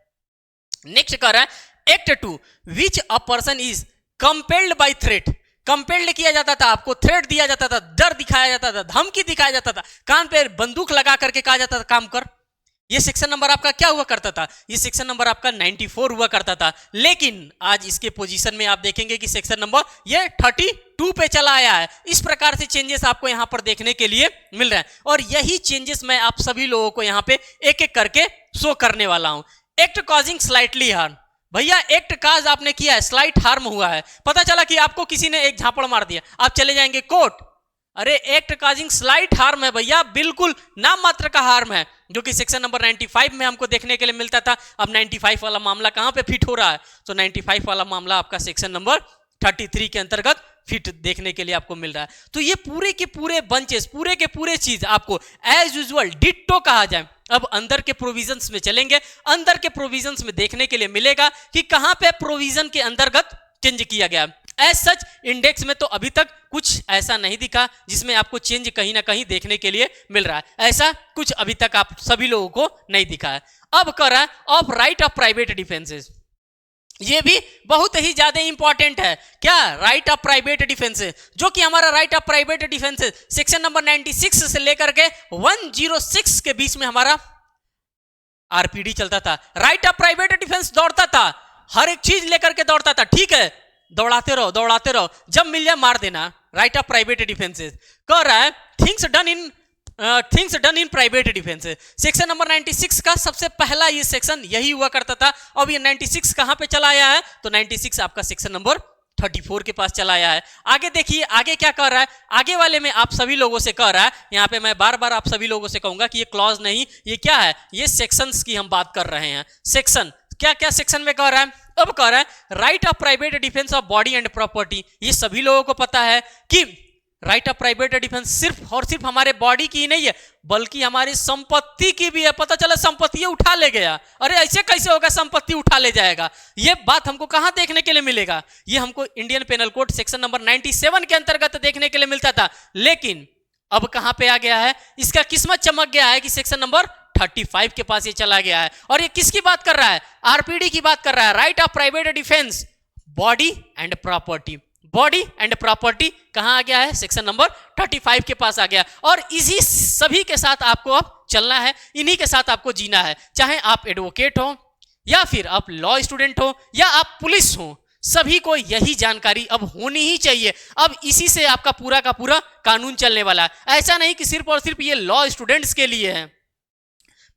[SPEAKER 1] नेक्स्ट कर रहा है act 2 which a person is compelled bye threat. Compelled किया जाता था, आपको थ्रेट दिया जाता था, डर दिखाया जाता था, धमकी दिखाया जाता था, कान पे बंदूक लगा करके कहा जाता था काम कर। ये सेक्शन नंबर आपका क्या हुआ करता था? ये सेक्शन नंबर आपका 94 हुआ करता था। लेकिन आज इसके पोजीशन में आप देखेंगे कि सेक्शन नंबर ये 32 पे चला आया है। इस प्रकार से चेंजेस आपको यहां पर देखने के लिए मिल रहा है और यही चेंजेस मैं आप सभी लोगों को यहां पे एक एक करके शो करने वाला हूं। एक्ट कॉजिंग स्लाइटली हार्म, भैया एक्ट काज आपने किया है, स्लाइट हार्म हुआ है, पता चला कि आपको किसी ने एक झापड़ मार दिया, आप चले जाएंगे कोर्ट, अरे एक्ट काजिंग स्लाइट हार्म है भैया, बिल्कुल नाम मात्र का हार्म है, जो कि सेक्शन नंबर 95 में हमको देखने के लिए मिलता था। अब 95 वाला मामला कहां पे फिट हो रहा है? तो 95 वाला मामला आपका सेक्शन नंबर 33 के अंतर्गत फिट देखने के लिए आपको मिल रहा है। तो ये पूरे के पूरे बंचेस, पूरे के पूरे चीज आपको एज यूजुअल डिट्टो कहा जाए। अब अंदर के प्रोविजंस में चलेंगे, अंदर के प्रोविजंस में देखने के लिए मिलेगा कि कहां पे प्रोविजन के अंतर्गत चेंज किया गया। एज सच इंडेक्स में तो अभी तक कुछ ऐसा नहीं दिखा जिसमें आपको चेंज कहीं ना कहीं देखने के लिए मिल रहा है, ऐसा कुछ अभी तक आप सभी लोगों को नहीं दिखा है। अब कर रहा है of right of private defences, ये भी बहुत ही ज्यादा इंपॉर्टेंट है। क्या? राइट ऑफ प्राइवेट डिफेंसेस, जो कि हमारा right of private defences section number 96 से लेकर के 106 के बीच में हमारा आरपीडी चलता था। राइट ऑफ प्राइवेट डिफेंस दौड़ता था, हर एक चीज लेकर के दौड़ता था, ठीक है, दौड़ाते रहो, जब मिल जाए मार देना। राइट ऑफ प्राइवेट डिफेंसेस कह रहा है things done in private defences, section number 96 का सबसे पहला ये सेक्शन यही हुआ करता था। अब ये 96 कहां पे चला आया है? तो 96 आपका सेक्शन नंबर 34 के पास चला आया है। आगे देखिए आगे क्या कर रहा है, आगे वाले में आप सभी लोगों से कह रहा है, यहाँ पे मैं बार बार आप सभी लोगों से कहूंगा कि ये क्लॉज नहीं, ये क्या है, ये सेक्शंस की हम बात कर रहे हैं। सेक्शन क्या क्या सेक्शन में कह रहा है? अब कह रहा है right of private defence of body and property. ये सभी लोगों को पता है कि राइट ऑफ प्राइवेट डिफेंस सिर्फ और सिर्फ हमारे बॉडी की ही नहीं है, बल्कि हमारी संपत्ति की भी है। पता चला संपत्ति उठा ले गया, अरे ऐसे कैसे होगा संपत्ति उठा ले जाएगा? ये बात हमको कहां देखने के लिए मिलेगा? ये हमको Indian penal code section number 97 के अंतर्गत देखने के लिए मिलता था। लेकिन अब कहां पे आ गया है? इसका किस्मत चमक गया है कि सेक्शन नंबर 35 के पास ये चला गया है। और ये किसकी बात कर रहा है? आरपीडी की बात कर रहा है। Right of private defence body and property, body and property कहां आ गया है? सेक्शन नंबर 35 के पास आ गया। और इसी सभी के साथ आपको अब चलना है, इन्हीं के साथ आपको जीना है, चाहे आप एडवोकेट हो या फिर आप लॉ स्टूडेंट हो या आप पुलिस हो, सभी को यही जानकारी अब होनी ही चाहिए। अब इसी से आपका पूरा का पूरा कानून चलने वाला है। ऐसा नहीं कि सिर्फ और सिर्फ ये लॉ स्टूडेंट्स के लिए है,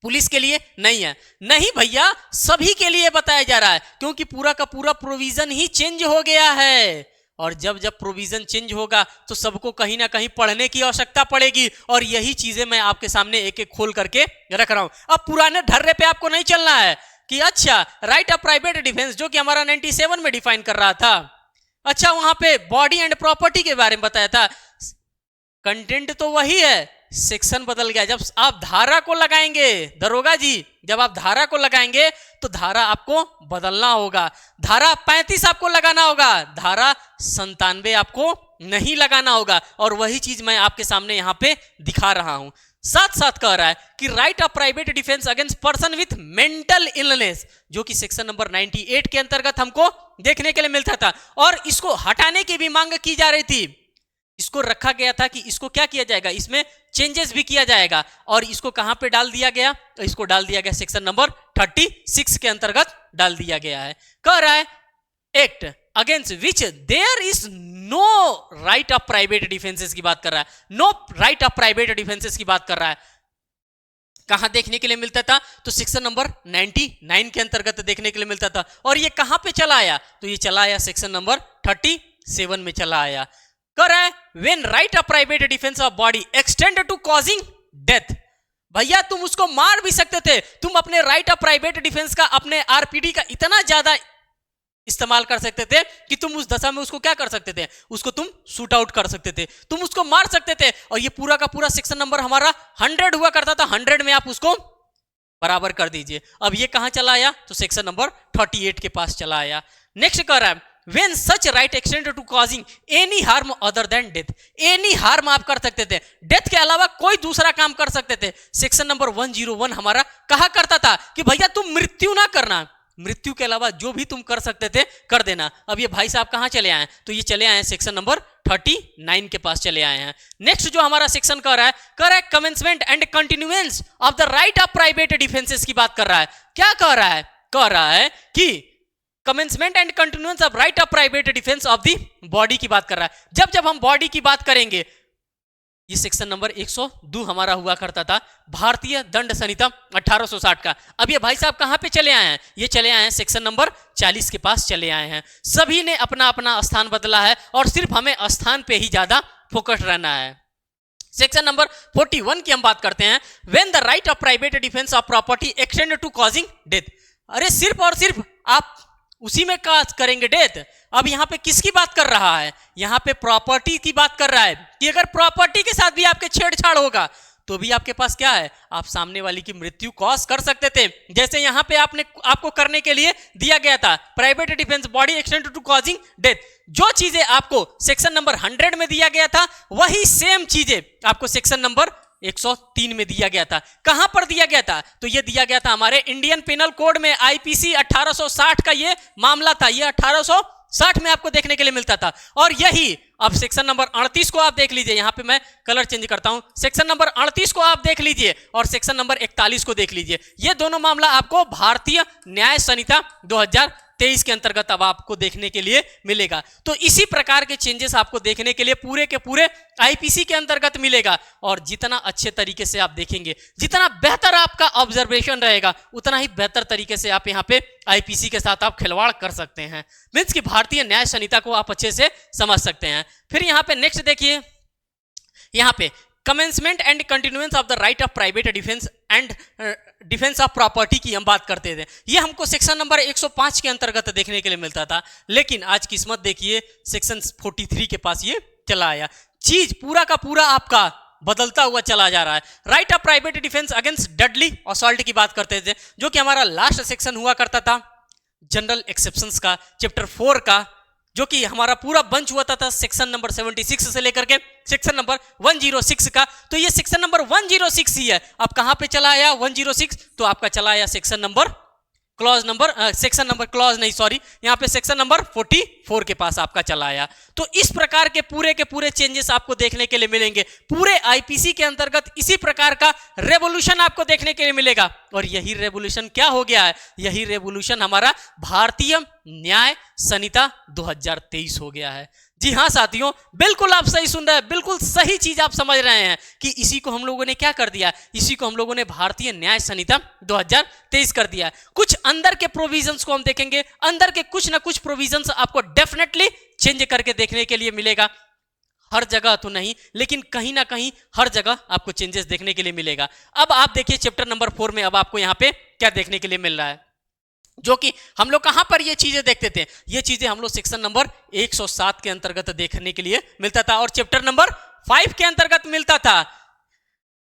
[SPEAKER 1] पुलिस के लिए नहीं है, नहीं भैया, सभी के लिए बताया जा रहा है, क्योंकि पूरा का पूरा प्रोविजन ही चेंज हो गया है। और जब जब प्रोविजन चेंज होगा तो सबको कहीं ना कहीं पढ़ने की आवश्यकता पड़ेगी। और यही चीजें मैं आपके सामने एक एक खोल करके रख रहा हूं। अब पुराने ढर्रे पे आपको नहीं चलना है कि अच्छा राइट ऑफ प्राइवेट डिफेंस जो कि हमारा 97 में डिफाइन कर रहा था, अच्छा वहां पे बॉडी एंड प्रॉपर्टी के बारे में बताया था, कंटेंट तो वही है, सेक्शन बदल गया। जब आप धारा को लगाएंगे, दरोगा जी, जब आप धारा को लगाएंगे तो धारा आपको बदलना होगा। धारा 35 आपको लगाना होगा, धारा 97 आपको नहीं लगाना होगा। और वही चीज मैं आपके सामने यहां पे दिखा रहा हूं। साथ साथ कह रहा है कि right of private defence against person with mental illness, जो कि सेक्शन नंबर 98 के अंतर्गत हमको देखने के लिए मिलता था। और इसको हटाने की भी मांग की जा रही थी। इसको रखा गया था कि इसको क्या किया जाएगा, इसमें चेंजेस भी किया जाएगा। और इसको कहां पे डाल दिया गया? तो इसको डाल दिया गया सेक्शन नंबर 36 के अंतर्गत डाल दिया गया है। कह रहा है act against which there is no right of private defences की बात कर रहा है, no right of private defences की बात कर रहा है। कहां देखने के लिए मिलता था? तो सेक्शन नंबर 99 के अंतर्गत देखने के लिए मिलता था। और ये कहां पे चला आया? तो ये चला आया सेक्शन नंबर 37 में चला आया। कर रहा है when right of private defence of body extend to causing death. भैया तुम उसको मार भी सकते थे, तुम अपने राइट ऑफ प्राइवेट डिफेंस का, अपने आरपीडी का इतना ज्यादा इस्तेमाल कर सकते थे कि तुम उस दशा में उसको क्या कर सकते थे, उसको तुम शूट आउट कर सकते थे, तुम उसको मार सकते थे। और ये पूरा का पूरा सेक्शन नंबर हमारा 100 हुआ करता था, 100 में आप उसको बराबर कर दीजिए। अब ये कहां चला आया, तो सेक्शन नंबर 38 के पास चला आया। नेक्स्ट कह रहा है when such right extend to causing any harm other than death, any harm आप कर सकते थे, डेथ के अलावा कोई दूसरा काम कर सकते थे। सेक्शन नंबर 101 हमारा कहा करता था कि भैया तुम मृत्यु ना करना, मृत्यु के अलावा जो भी तुम कर सकते थे कर देना। अब ये भाई साहब कहां चले आए, तो ये चले आए सेक्शन नंबर 39 के पास चले आए हैं। नेक्स्ट जो हमारा सेक्शन कह रहा है commencement and continuance of the right of private defences की बात कर रहा है। क्या कह रहा है कि commencement and continuance of right of private defence of the body की बात कर रहा है। जब हम बॉडी की बात करेंगे, ये सेक्शन नंबर 102 हमारा हुआ करता था भारतीय दंड संहिता 1860 का। अब ये भाई साहब कहां पे चले आए हैं, ये चले आए हैं सेक्शन नंबर 40 के पास चले आए हैं। सभी ने अपना अपना स्थान बदला है और सिर्फ हमें स्थान पे ही ज्यादा फोकस रहना है। सेक्शन नंबर 41 की हम बात करते हैं, when the right of private defence of property extend to causing death. अरे सिर्फ और सिर्फ आप उसी में काज करेंगे डेथ। अब यहां पे किसकी बात कर रहा है, यहां पे प्रॉपर्टी की बात कर रहा है कि अगर प्रॉपर्टी के साथ भी आपके छेड़छाड़ होगा तो भी आपके पास क्या है, आप सामने वाली की मृत्यु कॉज कर सकते थे। जैसे यहां पे आपको करने के लिए दिया गया था private defence body extend to causing death. जो चीजें आपको सेक्शन नंबर 100 में दिया गया था वही सेम चीजें आपको सेक्शन नंबर 103 में दिया गया था। कहां पर दिया गया था, तो ये दिया गया था हमारे इंडियन पेनल कोड में, आईपीसी 1860 का ये मामला था। ये 1860 में आपको देखने के लिए मिलता था। और यही अब सेक्शन नंबर 38 को आप देख लीजिए, यहां पे मैं कलर चेंज करता हूं, सेक्शन नंबर 38 को आप देख लीजिए और सेक्शन नंबर 41 को देख लीजिए। ये दोनों मामला आपको भारतीय न्याय संहिता 2023 के अंतर्गत अब आपको देखने के लिए मिलेगा। तो इसी प्रकार के चेंजेस आपको देखने के लिए पूरे के पूरे आईपीसी के अंतर्गत मिलेगा। और जितना अच्छे तरीके से आप देखेंगे, जितना बेहतर आपका ऑब्जर्वेशन रहेगा, उतना ही बेहतर तरीके से आप यहाँ पे आईपीसी के साथ आप खिलवाड़ कर सकते हैं। मीन्स कि भारतीय न्याय संहिता को आप अच्छे से समझ सकते हैं। फिर यहाँ पे नेक्स्ट देखिए, यहाँ पे commencement and continuance of the right of private defence and defence of property की हम बात करते थे। ये हमको सेक्शन नंबर 105 के अंतर्गत देखने के लिए मिलता था, लेकिन आज किस्मत देखिए सेक्शन 43 के पास ये चला आया। चीज पूरा का पूरा आपका बदलता हुआ चला जा रहा है। Right of private defence against deadly assault की बात करते थे, जो कि हमारा लास्ट सेक्शन हुआ करता था जनरल एक्सेप्शंस का, चैप्टर 4 का, जो कि हमारा पूरा बंच हुआ था सेक्शन नंबर 76 से लेकर के सेक्शन नंबर 106 का। तो ये सेक्शन नंबर 106 ही है। अब कहां पे चला आया 106, तो आपका चला आया section number section number clause नहीं सॉरी, यहाँ पे सेक्शन नंबर 44 के पास आपका चला आया। तो इस प्रकार के पूरे चेंजेस आपको देखने के लिए मिलेंगे। पूरे आईपीसी के अंतर्गत इसी प्रकार का रेवोल्यूशन आपको देखने के लिए मिलेगा। और यही रेवोल्यूशन क्या हो गया है, यही रेवोल्यूशन हमारा भारतीय न्याय संहिता 2023 हो गया है। जी हाँ साथियों, बिल्कुल आप सही सुन रहे हैं, बिल्कुल सही चीज आप समझ रहे हैं कि इसी को हम लोगों ने क्या कर दिया, इसी को हम लोगों ने भारतीय न्याय संहिता 2023 कर दिया। कुछ अंदर के प्रोविजंस को हम देखेंगे, अंदर के कुछ ना कुछ प्रोविजंस आपको डेफिनेटली चेंज करके देखने के लिए मिलेगा। हर जगह तो नहीं, लेकिन कहीं ना कहीं हर जगह आपको चेंजेस देखने के लिए मिलेगा। अब आप देखिए चैप्टर नंबर 4 में अब आपको यहाँ पे क्या देखने के लिए मिल रहा है, जो कि हम लोग कहां पर ये चीजें देखते थे, ये चीजें हम लोग सेक्शन नंबर 107 के अंतर्गत देखने के लिए मिलता था और चैप्टर नंबर 5 के अंतर्गत मिलता था।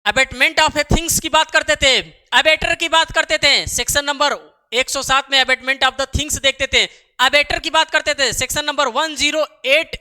[SPEAKER 1] अबेटमेंट ऑफ ए थिंग्स की बात करते थे, अबेटर की बात करते थे। सेक्शन नंबर 107 में अबेटमेंट ऑफ द थिंग्स देखते थे, अबेटर की बात करते थे। सेक्शन नंबर 108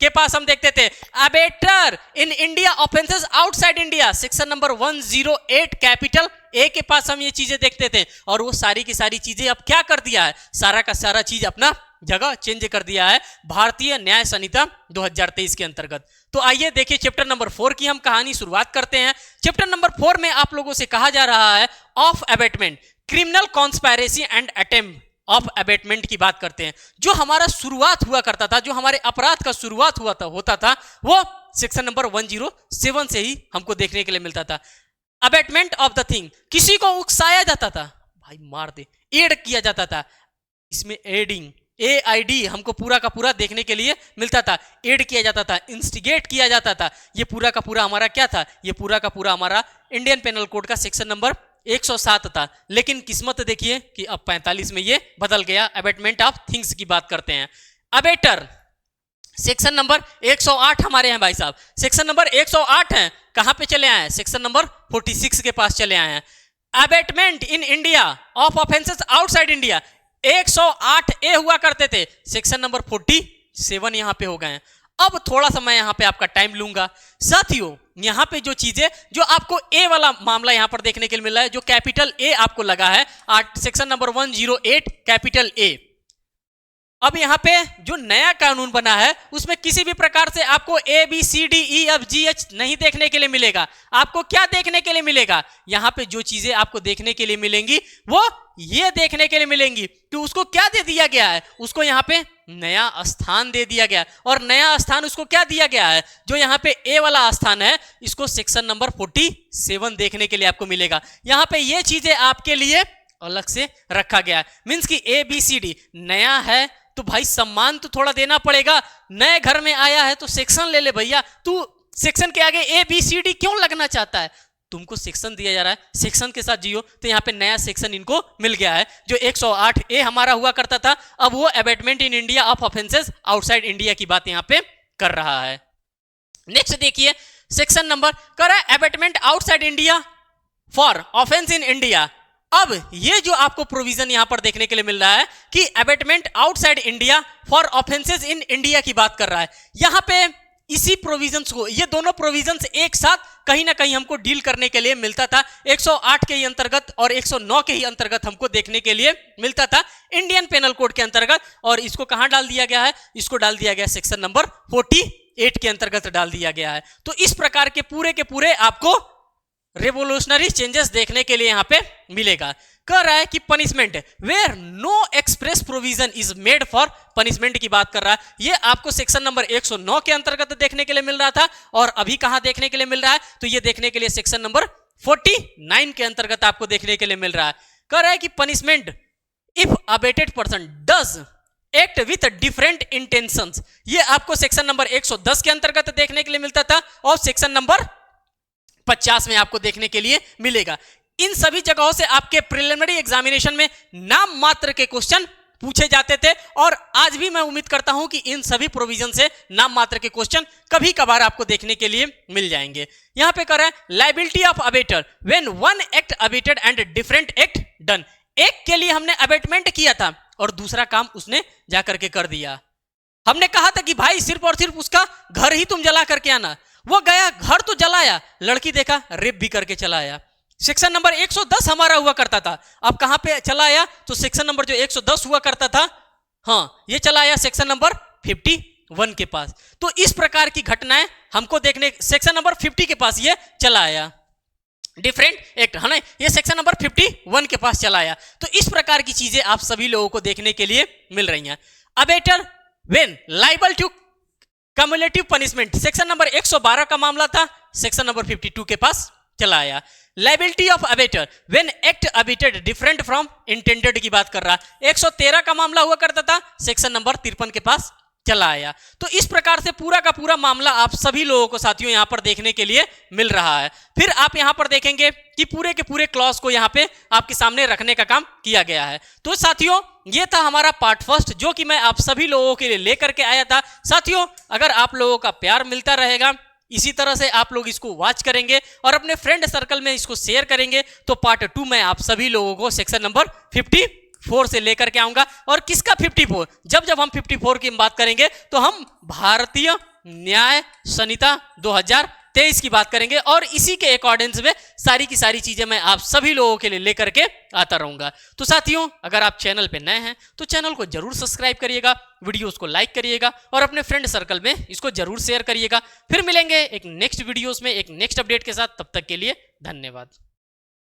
[SPEAKER 1] के पास हम देखते थे abettor in India offences outside India. Section number 108 capital A के पास हम ये चीजें देखते थे। और वो सारी की सारी चीजें अब क्या कर दिया है, सारा का सारा चीज अपना जगह चेंज कर दिया है भारतीय न्याय संहिता 2023 के अंतर्गत। तो आइए देखिए चैप्टर नंबर 4 की हम कहानी शुरुआत करते हैं। चैप्टर नंबर 4 में आप लोगों से कहा जा रहा है of abetment, criminal conspiracy and attempt of abetment की बात करते हैं। जो हमारा शुरुआत हुआ करता था, जो हमारे अपराध का शुरुआत होता था वो सेक्शन नंबर 107 से ही हमको देखने के लिए मिलता था। अबेटमेंट ऑफ द थिंग, किसी को उकसाया जाता था, भाई मार दे, एड किया जाता था। इसमें एडिंग AID हमको पूरा का पूरा देखने के लिए मिलता था। एड किया जाता था, इंस्टिगेट किया जाता था। ये पूरा का पूरा हमारा क्या था, ये पूरा का पूरा हमारा इंडियन पेनल कोड का सेक्शन नंबर 107 था, लेकिन किस्मत देखिए कि अब 45 में ये बदल गया। अबेटमेंट ऑफ थिंग्स की बात करते हैं। अबेटर सेक्शन नंबर 108 हमारे हैं भाई साहब, सेक्शन नंबर 108 है। कहां पे चले आए हैं? सेक्शन नंबर 46 के पास चले आए हैं। Abetment in India of offences outside India 108A हुआ करते थे, सेक्शन नंबर 47 यहां पे हो गए हैं। अब थोड़ा सा मैं यहां पे आपका टाइम लूंगा साथियों। यहां पे जो चीजें, जो आपको ए वाला मामला यहां पर देखने के लिए मिल रहा है, जो कैपिटल ए आपको लगा है सेक्शन नंबर 108 कैपिटल ए। अब यहां पे जो नया कानून बना है उसमें किसी भी प्रकार से आपको ABCDEFGH नहीं देखने के लिए मिलेगा। आपको क्या देखने के लिए मिलेगा? यहां पे जो चीजें आपको देखने के लिए मिलेंगी वो ये देखने के लिए मिलेंगी कि उसको क्या दे दिया गया है, उसको यहां पे नया स्थान दे दिया गया। और नया स्थान उसको क्या दिया गया है? जो यहां पे ए वाला स्थान है, इसको सेक्शन नंबर 47 देखने के लिए आपको मिलेगा। यहां पे ये चीजें आपके लिए अलग से रखा गया है। मींस कि ABCD नया है तो भाई सम्मान तो थोड़ा देना पड़ेगा। नए घर में आया है तो सेक्शन ले ले भैया। तू सेक्शन के आगे ABCD क्यों लगना चाहता है? तुमको सेक्शन दिया जा रहा है, सेक्शन के साथ जियो। तो यहाँ पे नया सेक्शन इनको मिल गया है। जो 108A हमारा हुआ करता था, अब वो abetment in India of offences outside India की बात यहाँ पे कर रहा है। नेक्स्ट देखिए सेक्शन नंबर कर रहा है abetment outside India for offence in India. अब ये जो आपको प्रोविजन यहां पर देखने के लिए मिल रहा है कि abetment outside India for offences in India की बात कर रहा है। यहां पे इसी प्रोविजंस को, ये दोनों प्रोविजंस एक साथ कहीं ना कहीं हमको डील करने के लिए मिलता था। 108 के ही अंतर्गत और 109 के ही अंतर्गत हमको देखने के लिए मिलता था इंडियन पेनल कोड के अंतर्गत। और इसको कहां डाल दिया गया है? इसको डाल दिया गया सेक्शन नंबर 48 के अंतर्गत डाल दिया गया है। तो इस प्रकार के पूरे आपको रेवोल्यूशनरी चेंजेस देखने के लिए यहां पे मिलेगा। कह रहा है कि punishment where no express provision is made for punishment की बात कर रहा है। ये आपको सेक्शन नंबर 109 के अंतर्गत देखने के लिए मिल रहा था, और अभी कहां देखने के लिए मिल रहा है? तो ये देखने के लिए सेक्शन नंबर 49 के अंतर्गत आपको देखने के लिए मिल रहा है। कह रहा है कि punishment if abetted person does act with different intentions, ये आपको सेक्शन नंबर 110 के अंतर्गत देखने के लिए मिलता था, और सेक्शन नंबर 50 में आपको देखने के लिए मिलेगा। इन सभी जगहों से आपके प्रिलिमिनरी एग्जामिनेशन में नाम मात्र के क्वेश्चन पूछे जाते थे, और आज भी मैं उम्मीद करता हूं कि इन सभी प्रोविजन से नाम मात्र के क्वेश्चन कभी कभार आपको देखने के लिए मिल जाएंगे। यहां पे कर रहा है liability of abettor when one act abetted and different act done. एक के लिए हमने अबेटमेंट किया था और दूसरा काम उसने जाकर के कर दिया। हमने कहा था कि भाई सिर्फ और सिर्फ उसका घर ही तुम जला करके आना, वो गया घर तो जलाया, लड़की देखा रेप भी करके चला आया। सेक्शन नंबर 110 हमारा हुआ करता था, अब कहां पे चला आया? तो सेक्शन नंबर जो 110 हुआ करता था, हाँ ये चला आया सेक्शन नंबर 51 के पास। तो इस प्रकार की घटनाएं हमको देखने सेक्शन नंबर 50 के पास ये चला आया। डिफरेंट एक्ट है ना, ये सेक्शन नंबर 51 के पास चला आया। तो इस प्रकार की चीजें आप सभी लोगों को देखने के लिए मिल रही हैं। Abettor when liable to cumulative punishment, section number 112 का मामला था, सेक्शन नंबर 52 के पास चला आया। Liability of abettor when act abetted different from intended की बात कर रहा है। 113 का मामला हुआ करता था, सेक्शन नंबर 53 के पास चला आया। तो इस प्रकार से पूरा का पूरा मामला आप सभी लोगों को साथियों यहां पर देखने के लिए मिल रहा है। फिर आप यहां पर देखेंगे कि पूरे के पूरे क्लॉज को यहां पे आपके सामने रखने का काम किया गया है। तो साथियों ये था हमारा पार्ट फर्स्ट, जो कि मैं आप सभी लोगों के लिए लेकर के आया था। साथियों अगर आप लोगों का प्यार मिलता रहेगा, इसी तरह से आप लोग इसको वॉच करेंगे और अपने फ्रेंड सर्कल में इसको शेयर करेंगे, तो पार्ट 2 में आप सभी लोगों को सेक्शन नंबर 54 से लेकर के आऊंगा। और किसका 54? जब हम 54 की बात करेंगे तो हम भारतीय न्याय संहिता 2023 की बात करेंगे, और इसी के अकॉर्डिंग में सारी की सारी चीजें मैं आप सभी लोगों के लिए लेकर के आता रहूंगा। तो साथियों अगर आप चैनल पे नए हैं तो चैनल को जरूर सब्सक्राइब करिएगा, वीडियोस को लाइक करिएगा और अपने फ्रेंड सर्कल में इसको जरूर शेयर करिएगा। फिर मिलेंगे एक नेक्स्ट वीडियोस में एक नेक्स्ट अपडेट के साथ, तब तक के लिए धन्यवाद।